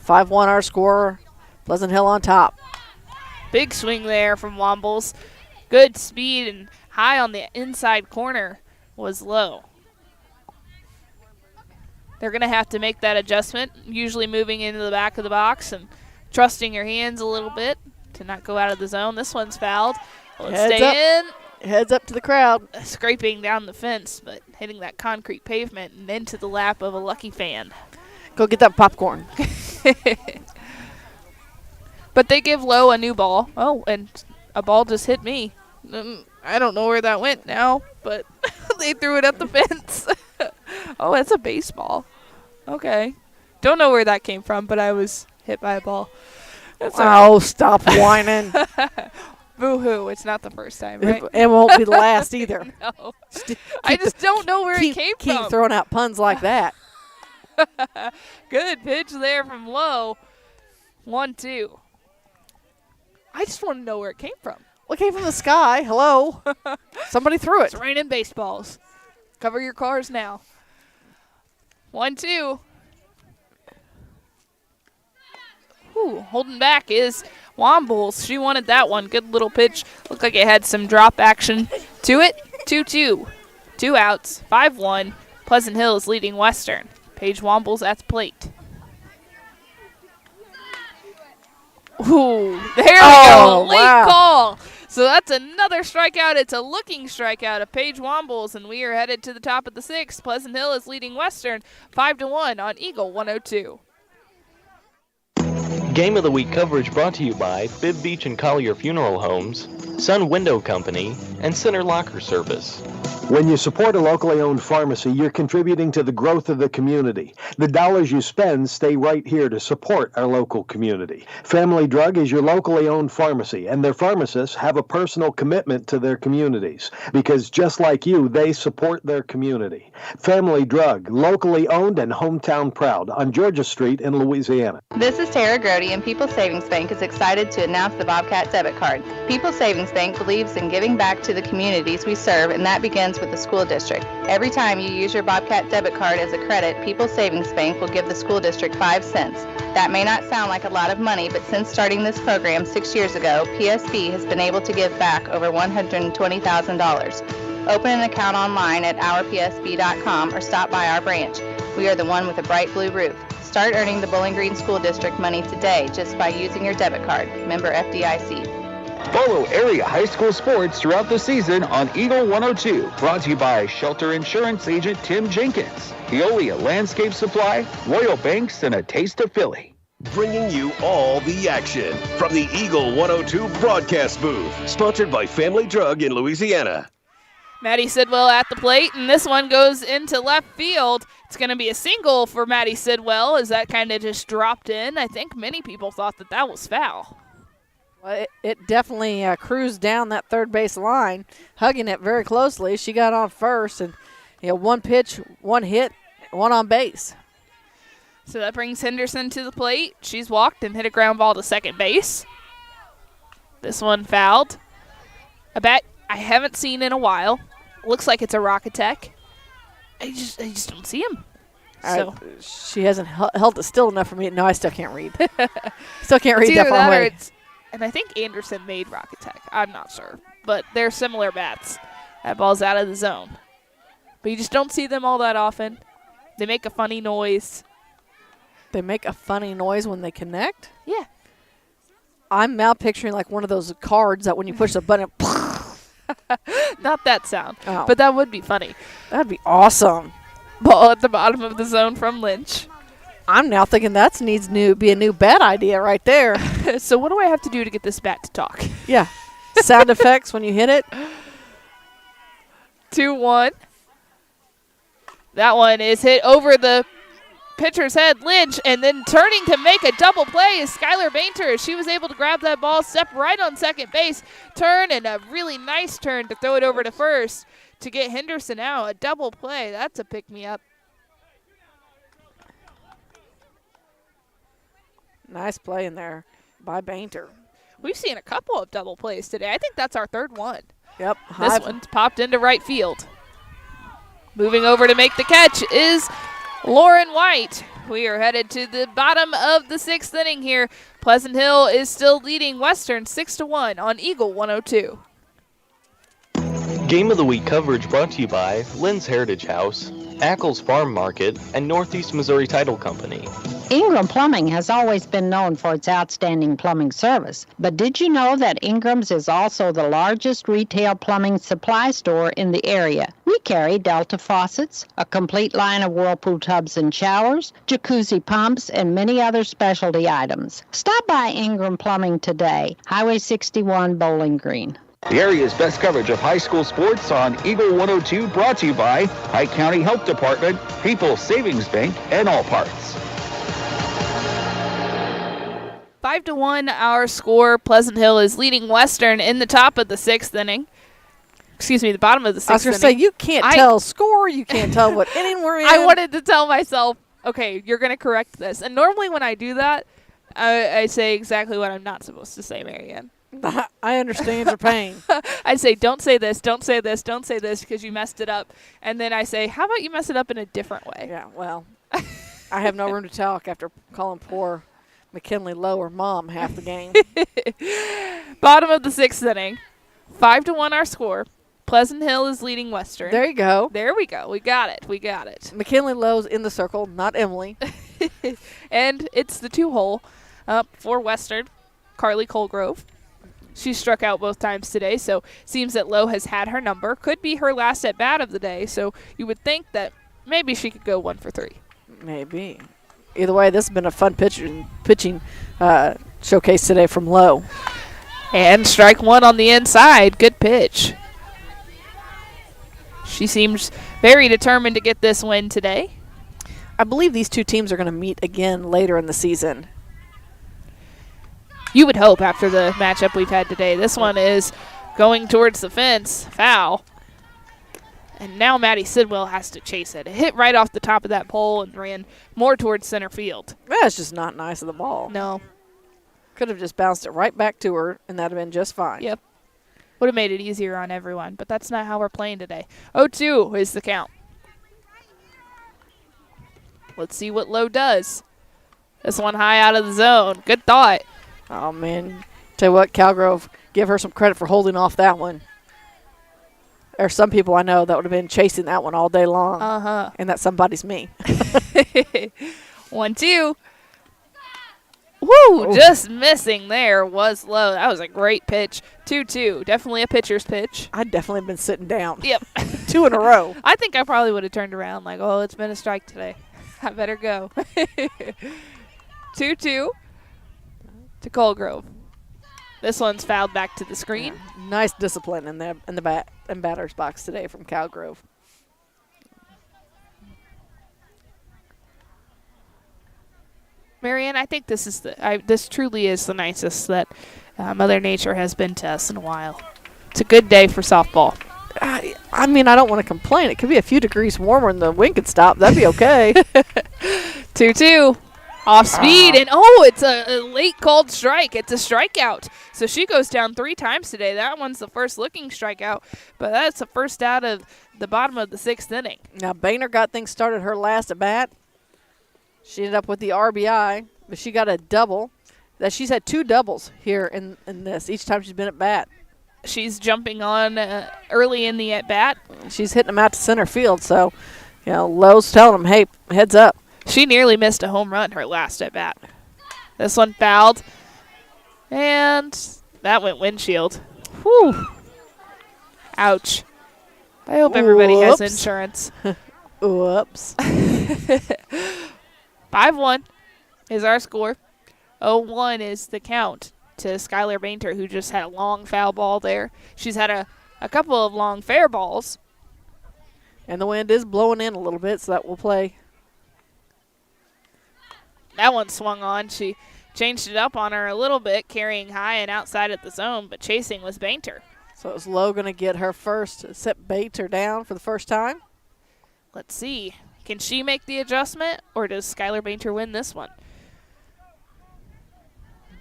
5-1 our score. Pleasant Hill on top. Big swing there from Wombles. Good speed and high on the inside corner was Lowe. They're going to have to make that adjustment, usually moving into the back of the box and trusting your hands a little bit to not go out of the zone. This one's fouled. Will it stay in? Heads up to the crowd. Scraping down the fence, but hitting that concrete pavement and into the lap of a lucky fan. Go get that popcorn. But they give Lowe a new ball. Oh, and a ball just hit me. I don't know where that went now, but they threw it at the fence. Oh, it's a baseball. Okay. Don't know where that came from, but I was hit by a ball. That's oh, stop whining. Boo-hoo. It's not the first time, right? It won't be the last either. No. I just don't know where it came from. Keep throwing out puns like that. Good pitch there from Lowe. 1-2. I just want to know where it came from. Well, it came from the sky. Hello. Somebody threw it. It's raining baseballs. Cover your cars now. 1-2. Holding back is Wombles. She wanted that one. Good little pitch. Looked like it had some drop action to it. 2-2. 2 outs. 5-1. Pleasant Hill is leading Western. Paige Wombles at the plate. Ooh, there we go. Late call. So that's another strikeout. It's a looking strikeout of Paige Wombles, and we are headed to the top of the 6th. Pleasant Hill is leading Western 5-1 on Eagle 102. Game of the Week coverage brought to you by Bibb Beach and Collier Funeral Homes, Sun Window Company, and Center Locker Service. When you support a locally owned pharmacy, you're contributing to the growth of the community. The dollars you spend stay right here to support our local community. Family Drug is your locally owned pharmacy, and their pharmacists have a personal commitment to their communities because just like you, they support their community. Family Drug, locally owned and hometown proud on Georgia Street in Louisiana. This is Tara Grody, and People's Savings Bank is excited to announce the Bobcat debit card. People's Savings Bank believes in giving back to the communities we serve, and that begins with the school district. Every time you use your Bobcat debit card as a credit, People's Savings Bank will give the school district 5 cents. That may not sound like a lot of money, but since starting this program 6 years ago, PSB has been able to give back over $120,000. Open an account online at ourpsb.com or stop by our branch. We are the one with a bright blue roof. Start earning the Bowling Green School District money today just by using your debit card. Member FDIC. Follow area high school sports throughout the season on Eagle 102. Brought to you by Shelter Insurance Agent Tim Jenkins, Veolia Landscape Supply, Royal Banks, and a taste of Philly. Bringing you all the action from the Eagle 102 broadcast booth. Sponsored by Family Drug in Louisiana. Maddie Sidwell at the plate, and this one goes into left field. It's going to be a single for Maddie Sidwell as that kind of just dropped in. I think many people thought that was foul. Well, it definitely cruised down that third base line, hugging it very closely. She got on first, and one pitch, one hit, one on base. So that brings Henderson to the plate. She's walked and hit a ground ball to second base. This one fouled. A bat I haven't seen in a while. Looks like it's a Rocket Tech. I just don't see him. So she hasn't held it still enough for me. No, I still can't read. Still can't read that far that away. And I think Anderson made Rocket Tech. I'm not sure. But they're similar bats. That ball's out of the zone. But you just don't see them all that often. They make a funny noise. They make a funny noise when they connect? Yeah. I'm now picturing like one of those cards that when you push the button, Not that sound, Oh. but that would be funny. That'd be awesome. Ball at the bottom of the zone from Lynch. I'm now thinking that needs be a new bat idea right there. So what do I have to do to get this bat to talk? Yeah. Sound effects when you hit it. 2-1. That one is hit over the pitcher's head, Lynch, and then turning to make a double play is Skylar Bainter. She was able to grab that ball, step right on second base, turn, and a really nice turn to throw it over to first to get Henderson out. A double play. That's a pick-me-up. Nice play in there by Bainter. We've seen a couple of double plays today. I think that's our third one. Yep. This one's popped into right field. Moving over to make the catch is Lauren White. We are headed to the bottom of the 6th inning here. Pleasant Hill is still leading Western 6-1 on Eagle 102. Game of the Week coverage brought to you by Lynn's Heritage House, Ackles Farm Market, and Northeast Missouri Title Company. Ingram Plumbing has always been known for its outstanding plumbing service. But did you know that Ingram's is also the largest retail plumbing supply store in the area? We carry Delta faucets, a complete line of Whirlpool tubs and showers, jacuzzi pumps, and many other specialty items. Stop by Ingram Plumbing today, Highway 61, Bowling Green. The area's best coverage of high school sports on Eagle 102, brought to you by Pike County Health Department, People's Savings Bank, and All Parts. 5-1 our score. Pleasant Hill is leading Western in the top of the 6th inning. Excuse me, the bottom of the 6th inning. I was going to say, you can't tell score. You can't tell what inning we're in. I wanted to tell myself, okay, you're going to correct this. And normally when I do that, I say exactly what I'm not supposed to say, Marianne. I understand your pain. I say, don't say this, don't say this, don't say this because you messed it up. And then I say, how about you mess it up in a different way? Yeah, well, I have no room to talk after calling poor McKinley Lowe her mom half the game. Bottom of the 6th inning. 5-1 our score. Pleasant Hill is leading Western. There you go. There we go. We got it. We got it. McKinley Lowe's in the circle, not Emily. And it's the 2-hole for Western, Carly Colgrove. She struck out both times today, so seems that Lowe has had her number. Could be her last at-bat of the day, so you would think that maybe she could go 1 for 3. Maybe. Either way, this has been a fun pitching showcase today from Lowe. And strike one on the inside. Good pitch. She seems very determined to get this win today. I believe these two teams are going to meet again later in the season. You would hope after the matchup we've had today. This one is going towards the fence. Foul. And now Maddie Sidwell has to chase it. It hit right off the top of that pole and ran more towards center field. That's just not nice of the ball. No. Could have just bounced it right back to her, and that would have been just fine. Yep. Would have made it easier on everyone, but that's not how we're playing today. 0-2 is the count. Let's see what Lowe does. This one high out of the zone. Good thought. Oh, man. Tell you what, Calgrove, give her some credit for holding off that one. There's some people I know that would have been chasing that one all day long. Uh-huh. And that somebody's me. 1-2. Woo! Just missing there was Lowe. That was a great pitch. 2-2. Definitely a pitcher's pitch. I'd definitely been sitting down. Yep. 2 in a row. I think I probably would have turned around like, oh, it's been a strike today. I better go. 2-2 to Colgrove. This one's fouled back to the screen. Yeah. Nice discipline in the batter's box today from Calgrove. Marianne, I think this is this truly is the nicest that Mother Nature has been to us in a while. It's a good day for softball. I mean, I don't want to complain. It could be a few degrees warmer and the wind could stop. That'd be okay. 2-2. Off speed, and it's a late called strike. It's a strikeout. So she goes down 3 times today. That one's the first looking strikeout, but that's the first out of the bottom of the 6th inning. Now, Boehner got things started her last at bat. She ended up with the RBI, but she got a double. She's had 2 doubles here in this, each time she's been at bat. She's jumping on early in the at-bat. She's hitting them out to center field, so, Lowe's telling them, hey, heads up. She nearly missed a home run her last at-bat. This one fouled, and that went windshield. Whew. Ouch. I hope everybody has insurance. Whoops. 5-1 is our score. 0-1 is the count to Skylar Bainter, who just had a long foul ball there. She's had a couple of long fair balls. And the wind is blowing in a little bit, so that will play. That one swung on. She changed it up on her a little bit, carrying high and outside at the zone, but chasing was Bainter. So is Lowe going to get her first, set Bainter down for the first time? Let's see. Can she make the adjustment, or does Skylar Bainter win this one?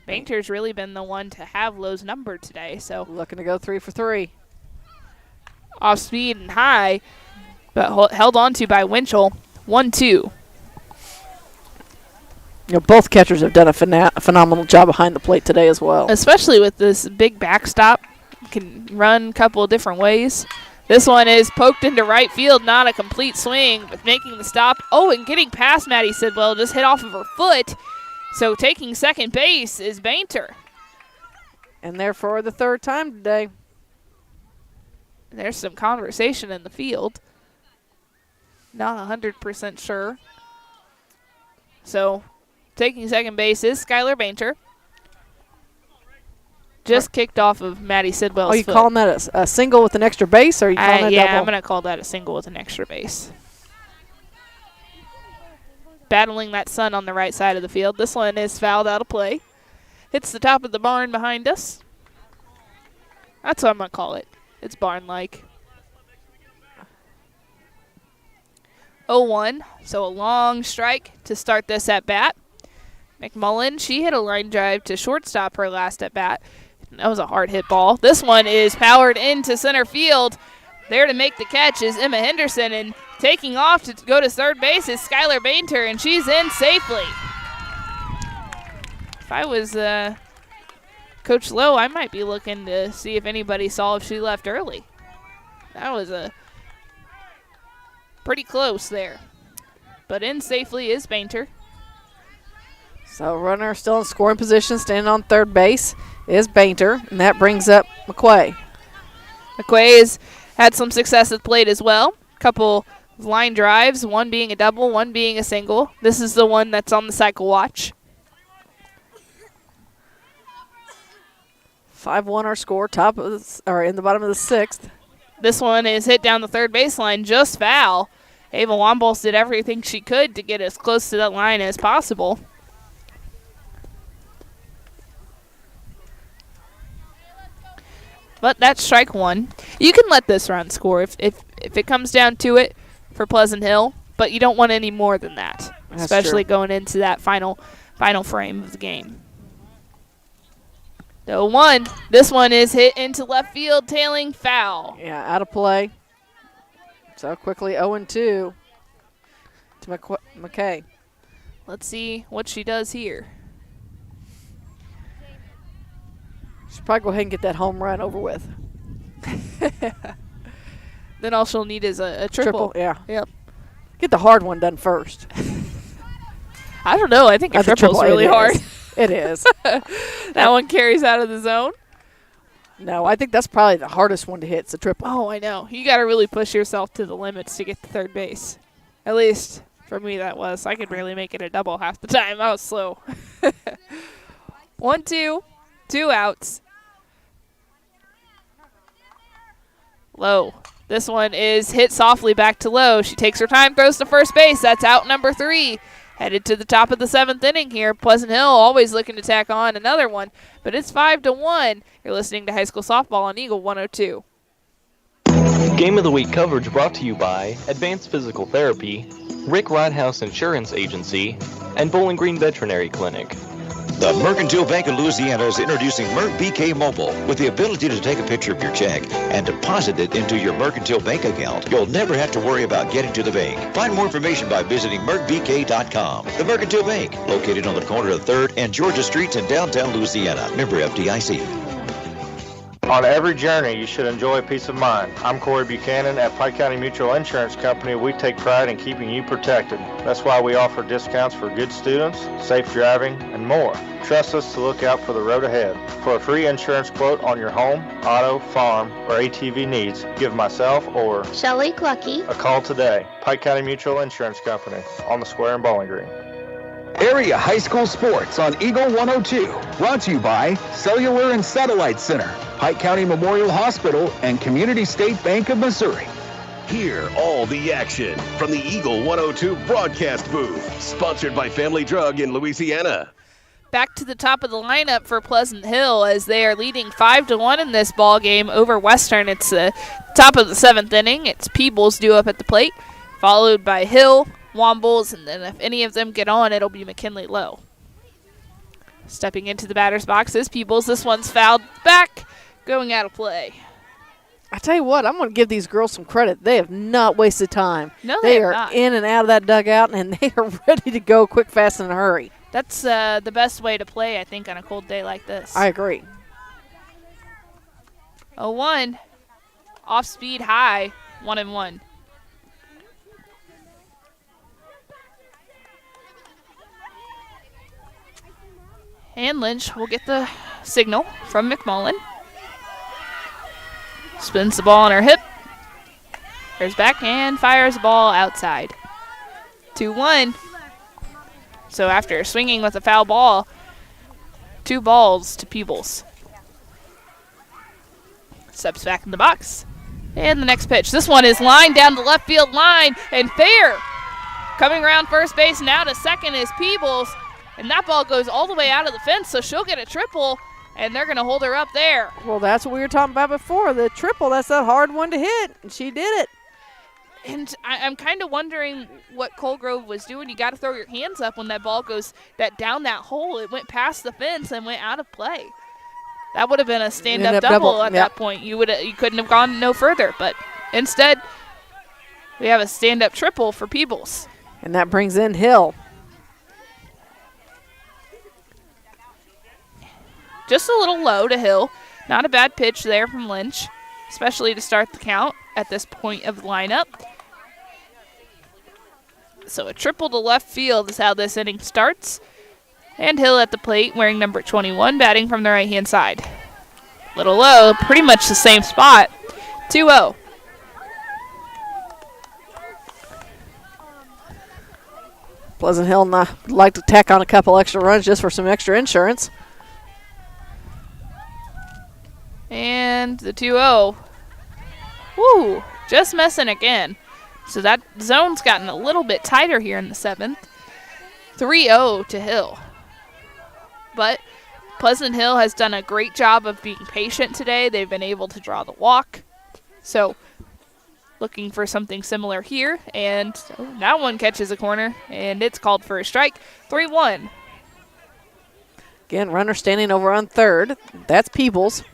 Bainter's really been the one to have Lowe's number today. So looking to go 3 for 3. Off speed and high, but held on to by Winchell. 1-2. Both catchers have done a phenomenal job behind the plate today as well. Especially with this big backstop. Can run a couple of different ways. This one is poked into right field, not a complete swing, but making the stop. Oh, and getting past Maddie Sidwell, just hit off of her foot. So taking second base is Bainter. And there for the third time today. There's some conversation in the field. Not 100% sure. So taking second base is Skylar Bainter. Just kicked off of Maddie Sidwell's foot. Are you foot. calling that a single with an extra base, or are you calling that yeah, double? I'm going to call that a single with an extra base. Battling that sun on the right side of the field. This one is fouled out of play. Hits the top of the barn behind us. That's what I'm going to call it. It's barn-like. 0-1, so a long strike to start this at-bat. McMullen, she hit a line drive to shortstop her last at-bat. That was a hard hit ball. This one is powered into center field. There to make the catch is Emma Henderson, and taking off to go to third base is Skylar Bainter, and she's in safely. If I was Coach Lowe, I might be looking to see if anybody saw if she left early. That was pretty close there. But in safely is Bainter. So runner still in scoring position, standing on third base is Bainter, and that brings up McQuay. McQuay has had some success at the plate as well. Couple of line drives, one being a double, one being a single. This is the one that's on the cycle watch. 5-1 our score, in the bottom of the sixth. This one is hit down the third baseline, just foul. Ava Wambles did everything she could to get as close to that line as possible. But that's strike one. You can let this run score if it comes down to it for Pleasant Hill, but you don't want any more than that, That's especially true. going into that final frame of the game. The 1. This one is hit into left field, tailing foul. Yeah, out of play. So quickly 0-2 to McKay. Let's see what she does here. She'll probably go ahead and get that home run over with. Then all she'll need is a triple. Yeah. Yep. Get the hard one done first. I don't know. I think a triple's really hard. It is. That one carries out of the zone. No, I think that's probably the hardest one to hit. It's a triple. Oh, I know. You got to really push yourself to the limits to get to third base. At least for me that was. I could barely make it a double half the time. I was slow. 1-2. 2 outs. Lowe. This one is hit softly back to Lowe. She takes her time, throws to first base. That's out number 3. Headed to the top of the 7th inning here. Pleasant Hill always looking to tack on another one, but it's 5-1. You're listening to High School Softball on Eagle 102. Game of the Week coverage brought to you by Advanced Physical Therapy, Rick Rodhouse Insurance Agency, and Bowling Green Veterinary Clinic. The Mercantile Bank of Louisiana is introducing Merc BK Mobile. With the ability to take a picture of your check and deposit it into your Mercantile Bank account, you'll never have to worry about getting to the bank. Find more information by visiting mercbk.com. The Mercantile Bank, located on the corner of 3rd and Georgia Streets in downtown Louisiana. Member FDIC. On every journey, you should enjoy peace of mind. I'm Corey Buchanan. At Pike County Mutual Insurance Company, we take pride in keeping you protected. That's why we offer discounts for good students, safe driving, and more. Trust us to look out for the road ahead. For a free insurance quote on your home, auto, farm, or ATV needs, give myself or Shelley Clucky a call today. Pike County Mutual Insurance Company, on the square in Bowling Green. Area high school sports on Eagle 102. Brought to you by Cellular and Satellite Center, Pike County Memorial Hospital, and Community State Bank of Missouri. Hear all the action from the Eagle 102 broadcast booth. Sponsored by Family Drug in Louisiana. Back to the top of the lineup for Pleasant Hill as they are leading 5-1 in this ball game over Western. It's the top of the 7th inning. It's Peebles due up at the plate, followed by Hill, Wombles, and then if any of them get on, it'll be McKinley Lowe. Stepping into the batter's box is Peebles. This one's fouled back, going out of play. I tell you what, I'm going to give these girls some credit. They have not wasted time. No, they have are not. in and out of that dugout, and they are ready to go quick, fast, and in a hurry. That's the best way to play, I think, on a cold day like this. I agree. 0-1. Off speed high, 1-1. And Lynch will get the signal from McMullen. Spins the ball on her hip. There's back and fires the ball outside. 2-1. So after swinging with a foul ball, 2 balls to Peebles. Steps back in the box. And the next pitch. This one is lined down the left field line and fair. Coming around first base now to second is Peebles. And that ball goes all the way out of the fence, so she'll get a triple, and they're going to hold her up there. Well, that's what we were talking about before. The triple, that's that hard one to hit, and she did it. And I'm kind of wondering what Colgrove was doing. You got to throw your hands up when that ball goes down that hole. It went past the fence and went out of play. That would have been a stand-up double at that point. You couldn't have gone no further, but instead we have a stand-up triple for Peebles. And that brings in Hill. Just a little low to Hill. Not a bad pitch there from Lynch, especially to start the count at this point of the lineup. So a triple to left field is how this inning starts. And Hill at the plate wearing number 21, batting from the right-hand side. Little low, pretty much the same spot. 2-0. Pleasant Hill would like to tack on a couple extra runs just for some extra insurance. And the 2-0. Woo, just messing again. So that zone's gotten a little bit tighter here in the 7th. 3-0 to Hill. But Pleasant Hill has done a great job of being patient today. They've been able to draw the walk. So looking for something similar here. And that one catches a corner, and it's called for a strike. 3-1. Again, runner standing over on third. That's Peebles.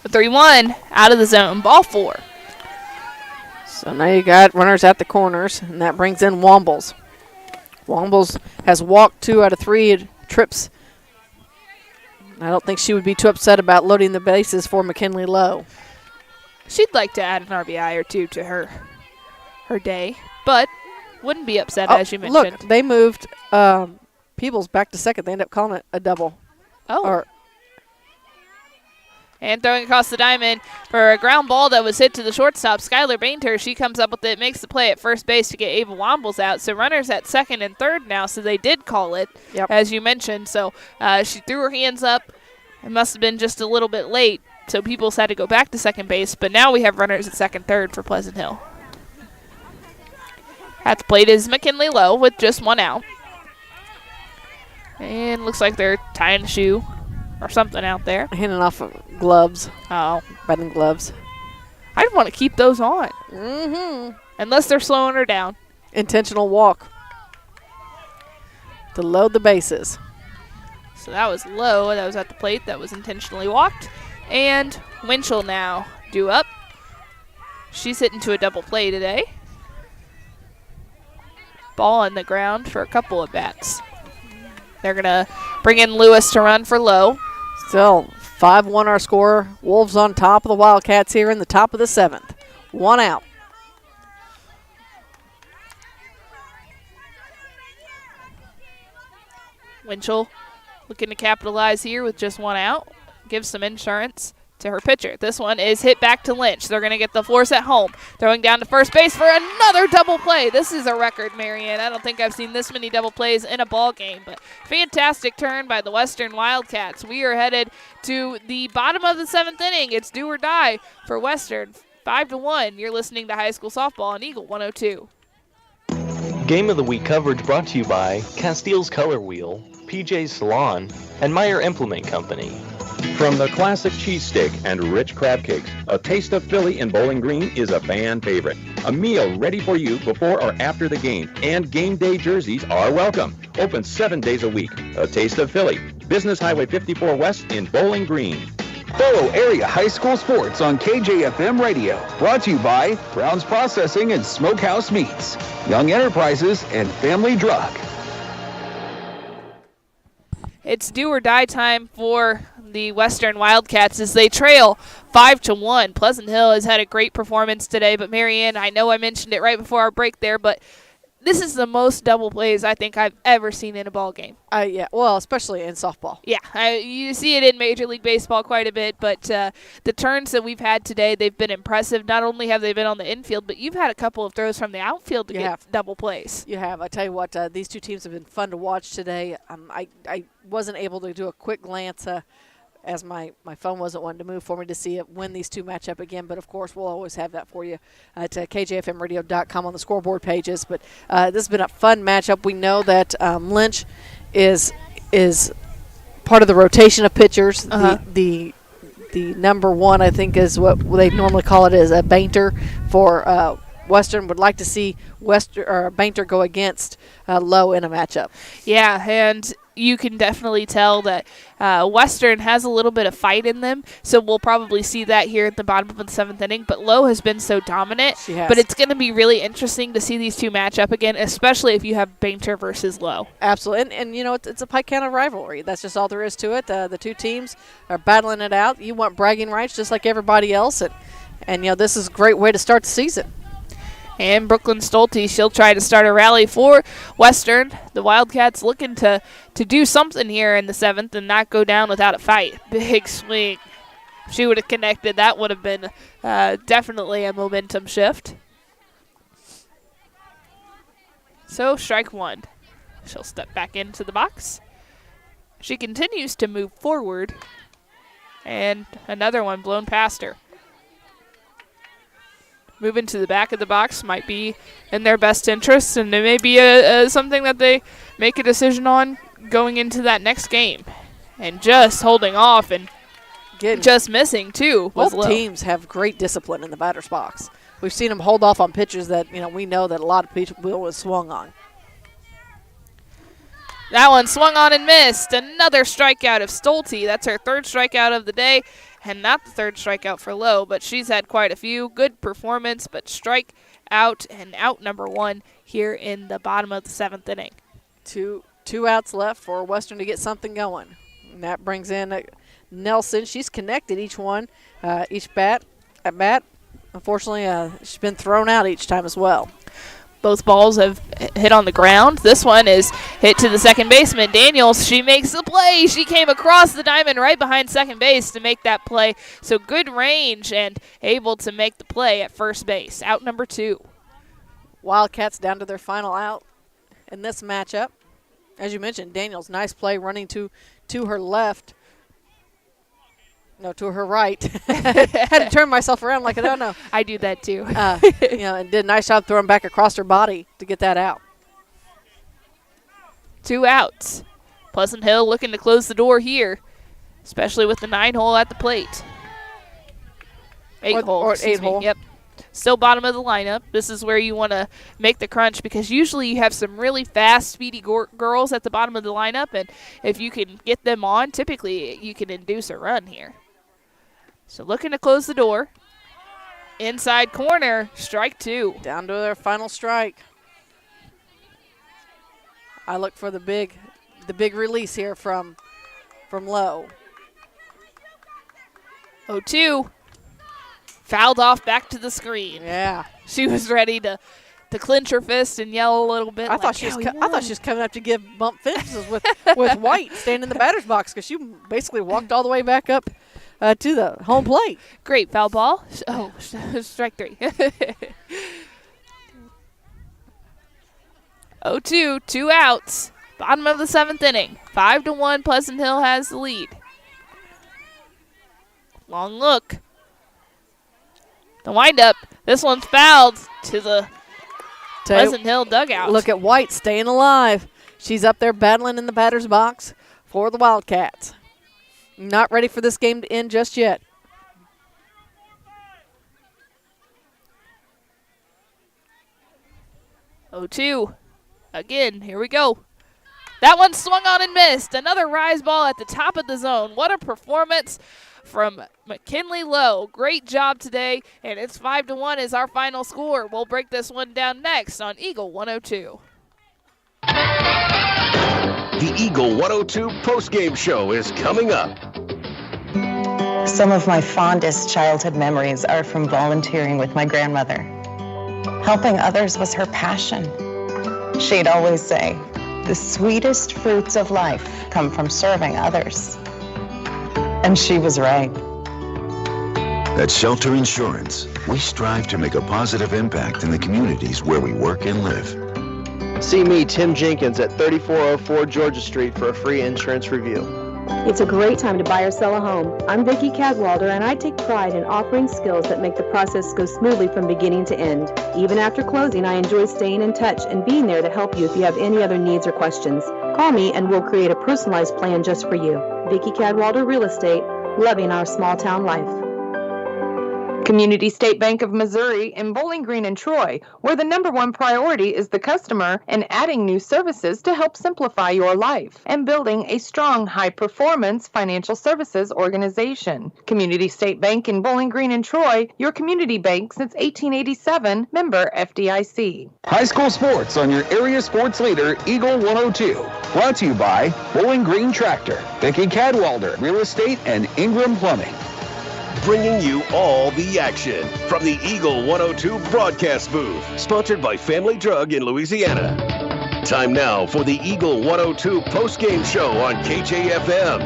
The 3-1 out of the zone. Ball 4. So now you got runners at the corners, and that brings in Wombles. Wombles has walked 2 out of 3 trips. I don't think she would be too upset about loading the bases for McKinley Lowe. She'd like to add an RBI or 2 to her day, but wouldn't be upset, as you mentioned. Look, they moved Peebles back to second. They ended up calling it a double. Oh. And throwing across the diamond for a ground ball that was hit to the shortstop, Skylar Bainter. She comes up with it, makes the play at first base to get Ava Wombles out. So runners at second and third now, so they did call it, as you mentioned. So she threw her hands up. It must have been just a little bit late, so Peebles had to go back to second base. But now we have runners at second, third for Pleasant Hill. At the plate is McKinley Lowe with just 1 out. And looks like they're tying a shoe or something out there. Handing off gloves. Oh. Batting gloves. I'd want to keep those on. Mm-hmm. Unless they're slowing her down. Intentional walk to load the bases. So that was Lowe. That was at the plate. That was intentionally walked. And Winchell now due up. She's hitting to a double play today. ball on the ground for a couple of bats. They're going to bring in Lewis to run for Lowe. Still 5-1 our score. Wolves on top of the Wildcats here in the top of the 7th. 1 out. Winchell looking to capitalize here with just 1 out. Gives some insurance to her pitcher. This one is hit back to Lynch. They're going to get the force at home. Throwing down to first base for another double play. This is a record, Marianne. I don't think I've seen this many double plays in a ball game, but fantastic turn by the Western Wildcats. We are headed to the bottom of the 7th inning. It's do or die for Western. 5-1. You're listening to High School Softball on Eagle 102. Game of the Week coverage brought to you by Castile's Color Wheel, PJ's Salon, and Meyer Implement Company. From the classic cheesesteak and rich crab cakes, a taste of Philly in Bowling Green is a fan favorite. A meal ready for you before or after the game, and game day jerseys are welcome. Open 7 days a week. A taste of Philly. Business Highway 54 West in Bowling Green. Follow area high school sports on KJFM Radio. Brought to you by Brown's Processing and Smokehouse Meats, Young Enterprises, and Family Drug. It's do or die time for the Western Wildcats as they trail 5-1. Pleasant Hill has had a great performance today, but Marianne, I know I mentioned it right before our break there, but this is the most double plays I think I've ever seen in a ball game. Yeah, well, especially in softball. Yeah, you see it in Major League Baseball quite a bit, but the turns that we've had today, they've been impressive. Not only have they been on the infield, but you've had a couple of throws from the outfield to get double plays. You have. I tell you what, these two teams have been fun to watch today. I wasn't able to do a quick glance as my phone wasn't wanting to move for me to see it when these two match up again. But, of course, we'll always have that for you at KJFMradio.com on the scoreboard pages. But this has been a fun matchup. We know that Lynch is part of the rotation of pitchers. The number one, I think, is what they normally call it, is a Bainter for Western. Would like to see Bainter go against Lowe in a matchup. Yeah, and you can definitely tell that Western has a little bit of fight in them, so we'll probably see that here at the bottom of the 7th inning. But Lowe has been so dominant, but it's going to be really interesting to see these two match up again, especially if you have Bainter versus Lowe. Absolutely, and you know, it's a Pike County rivalry. That's just all there is to it. The two teams are battling it out. You want bragging rights just like everybody else, and you know, this is a great way to start the season. And Brooklyn Stolte, she'll try to start a rally for Western. The Wildcats looking to do something here in the 7th and not go down without a fight. Big swing. If she would have connected, that would have been definitely a momentum shift. So strike 1. She'll step back into the box. She continues to move forward. And another one blown past her. Moving to the back of the box might be in their best interest, and it may be something that they make a decision on going into that next game. And just holding off and just missing, too. Both teams have great discipline in the batter's box. We've seen them hold off on pitches that, you know, we know that a lot of people have swung on. That one swung on and missed. Another strikeout of Stolte. That's her 3rd strikeout of the day. And not the 3rd strikeout for Lowe, but she's had quite a few. Good performance, but strike out and out number 1 here in the bottom of the 7th inning. Two outs left for Western to get something going. And that brings in Nelson. She's connected each bat. Unfortunately, she's been thrown out each time as well. Both balls have hit on the ground. This one is hit to the second baseman. Daniels, she makes the play. She came across the diamond right behind second base to make that play. So good range and able to make the play at first base. Out number 2. Wildcats down to their final out in this matchup. As you mentioned, Daniels, nice play running to her left. No, to her right. Had to turn myself around like I don't know. I do that too. You know, and did a nice job throwing back across her body to get that out. 2 outs. Pleasant Hill looking to close the door here, especially with the 9-hole at the plate. 8-hole. Yep. Still bottom of the lineup. This is where you want to make the crunch because usually you have some really fast, speedy girls at the bottom of the lineup, and if you can get them on, typically you can induce a run here. So looking to close the door. Inside corner, strike 2. Down to their final strike. I look for the big release here from Lowe. 0-2. Fouled off back to the screen. Yeah. She was ready to clench her fist and yell a little bit. I thought she was coming up to give bump fists with White standing in the batter's box because she basically walked all the way back up to the home plate. Great foul ball. Oh, strike 3. 0-2, 2 outs. Bottom of the 7th inning. 5-1. Pleasant Hill has the lead. Long look. The windup. This one's fouled to the Pleasant Hill dugout. Look at White staying alive. She's up there battling in the batter's box for the Wildcats. Not ready for this game to end just yet. Oh, 2. Again, here we go. That one swung on and missed. Another rise ball at the top of the zone. What a performance from McKinley Lowe. Great job today, and it's 5-1 is our final score. We'll break this one down next on Eagle 102. The Eagle 102 postgame show is coming up. Some of my fondest childhood memories are from volunteering with my grandmother. Helping others was her passion. She'd always say, "The sweetest fruits of life come from serving others." And she was right. At Shelter Insurance, we strive to make a positive impact in the communities where we work and live. See me, Tim Jenkins, at 3404 Georgia Street for a free insurance review. It's a great time to buy or sell a home. I'm Vicki Cadwalder, and I take pride in offering skills that make the process go smoothly from beginning to end. Even after closing, I enjoy staying in touch and being there to help you if you have any other needs or questions. Call me and we'll create a personalized plan just for you. Vicki Cadwalder Real Estate, loving our small town life. Community State Bank of Missouri in Bowling Green and Troy, where the #1 priority is the customer and adding new services to help simplify your life and building a strong, high-performance financial services organization. Community State Bank in Bowling Green and Troy, your community bank since 1887, member FDIC. High school sports on your area sports leader, Eagle 102. Brought to you by Bowling Green Tractor, Vicki Cadwalder Real Estate, and Ingram Plumbing. Bringing you all the action from the Eagle 102 broadcast booth, sponsored by Family Drug in Louisiana. Time now for the Eagle 102 postgame show on KJFM.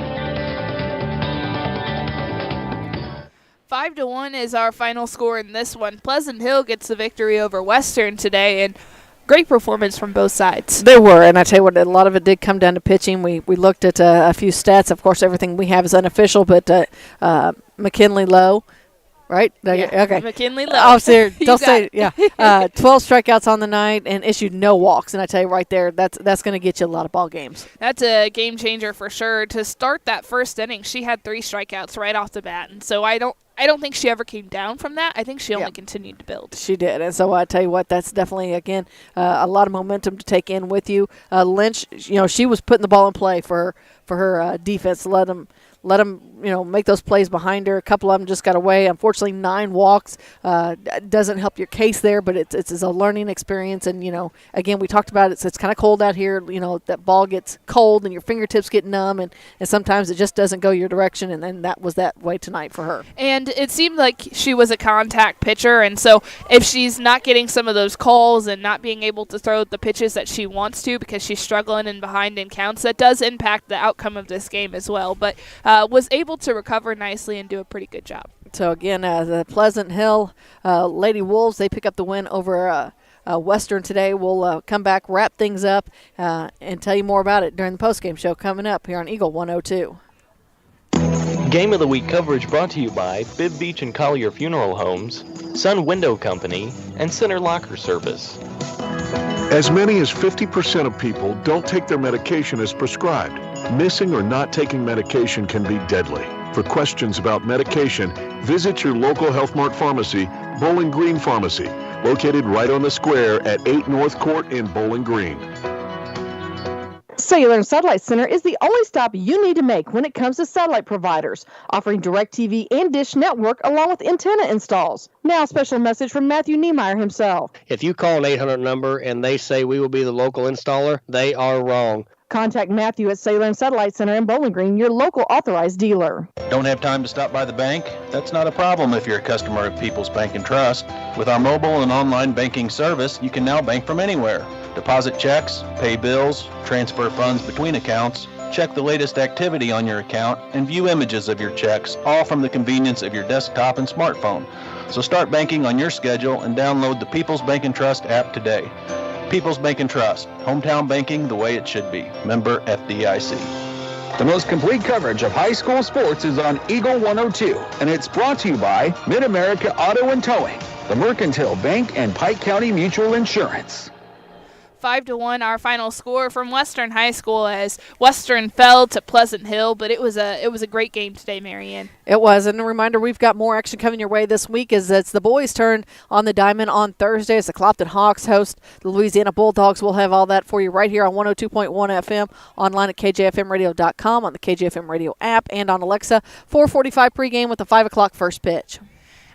5-1 is our final score in this one. Pleasant Hill gets the victory over Western today, and great performance from both sides. There were, and I tell you what, a lot of it did come down to pitching. We looked at a few stats. Of course, everything we have is unofficial, but McKinley Lowe, right? Yeah, okay. McKinley Lowe. Oh, don't say, yeah. 12 strikeouts on the night and issued no walks. And I tell you right there, that's going to get you a lot of ball games. That's a game changer for sure. To start that first inning, she had 3 strikeouts right off the bat, and so I don't think she ever came down from that. I think she only continued to build. She did. And so I tell you what, that's definitely, again, a lot of momentum to take in with you. Lynch, she was putting the ball in play for her defense. Let them make those plays behind her. A couple of them just got away. Unfortunately, 9 walks doesn't help your case there, but it's a learning experience. And, again, we talked about it. It's kind of cold out here. That ball gets cold and your fingertips get numb, and sometimes it just doesn't go your direction. And then that was that way tonight for her. And it seemed like she was a contact pitcher, and so if she's not getting some of those calls and not being able to throw the pitches that she wants to because she's struggling and behind in counts, that does impact the outcome of this game as well. But was able to recover nicely and do a pretty good job. So, again, the Pleasant Hill Lady Wolves, they pick up the win over Western today. We'll come back, wrap things up, and tell you more about it during the postgame show coming up here on Eagle 102. Game of the Week coverage brought to you by Bibb Beach and Collier Funeral Homes, Sun Window Company, and Center Locker Service. As many as 50% of people don't take their medication as prescribed. Missing or not taking medication can be deadly. For questions about medication, visit your local Health Mart pharmacy, Bowling Green Pharmacy, located right on the square at 8 North Court in Bowling Green. Cellular and Satellite Center is the only stop you need to make when it comes to satellite providers, offering DirecTV and Dish Network along with antenna installs. Now a special message from Matthew Niemeyer himself. If you call an 800 number and they say we will be the local installer, they are wrong. Contact Matthew at Cellular and Satellite Center in Bowling Green, your local authorized dealer. Don't have time to stop by the bank? That's not a problem if you're a customer of People's Bank and Trust. With our mobile and online banking service, you can now bank from anywhere. Deposit checks, pay bills, transfer funds between accounts, check the latest activity on your account, and view images of your checks, all from the convenience of your desktop and smartphone. So start banking on your schedule and download the People's Bank and Trust app today. People's Bank and Trust, hometown banking the way it should be. Member FDIC. The most complete coverage of high school sports is on Eagle 102, and it's brought to you by Mid-America Auto and Towing, the Mercantile Bank, and Pike County Mutual Insurance. 5-1 our final score from Western High School as Western fell to Pleasant Hill, but it was a great game today, Marianne. It was, and a reminder, we've got more action coming your way this week as it's the boys' turn on the diamond on Thursday as the Clopton Hawks host the Louisiana Bulldogs. We'll have all that for you right here on 102.1 FM, online at kjfmradio.com, on the KJFM Radio app, and on Alexa. 4:45 pregame with the 5 o'clock first pitch.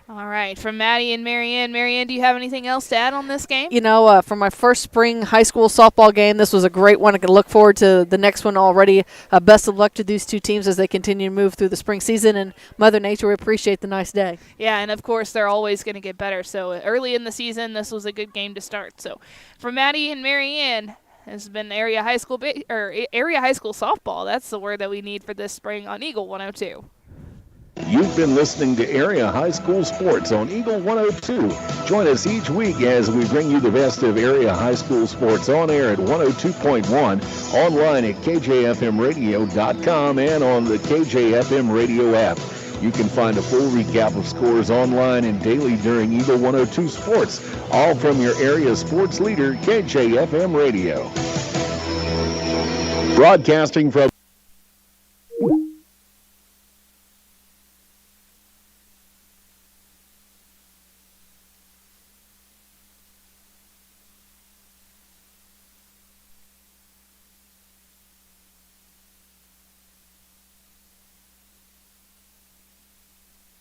All right, from Maddie and Marianne. Marianne, do you have anything else to add on this game? You know, for my first spring high school softball game, this was a great one. I can look forward to the next one already. Best of luck to these two teams as they continue to move through the spring season. And Mother Nature, we appreciate the nice day. Yeah, and of course, they're always going to get better. So early in the season, this was a good game to start. So from Maddie and Marianne, has been area high school softball. That's the word that we need for this spring on Eagle 102. You've been listening to Area High School Sports on Eagle 102. Join us each week as we bring you the best of area high school sports on air at 102.1, online at kjfmradio.com, and on the KJFM radio app. You can find a full recap of scores online and daily during Eagle 102 Sports, all from your area sports leader, KJFM Radio. Broadcasting from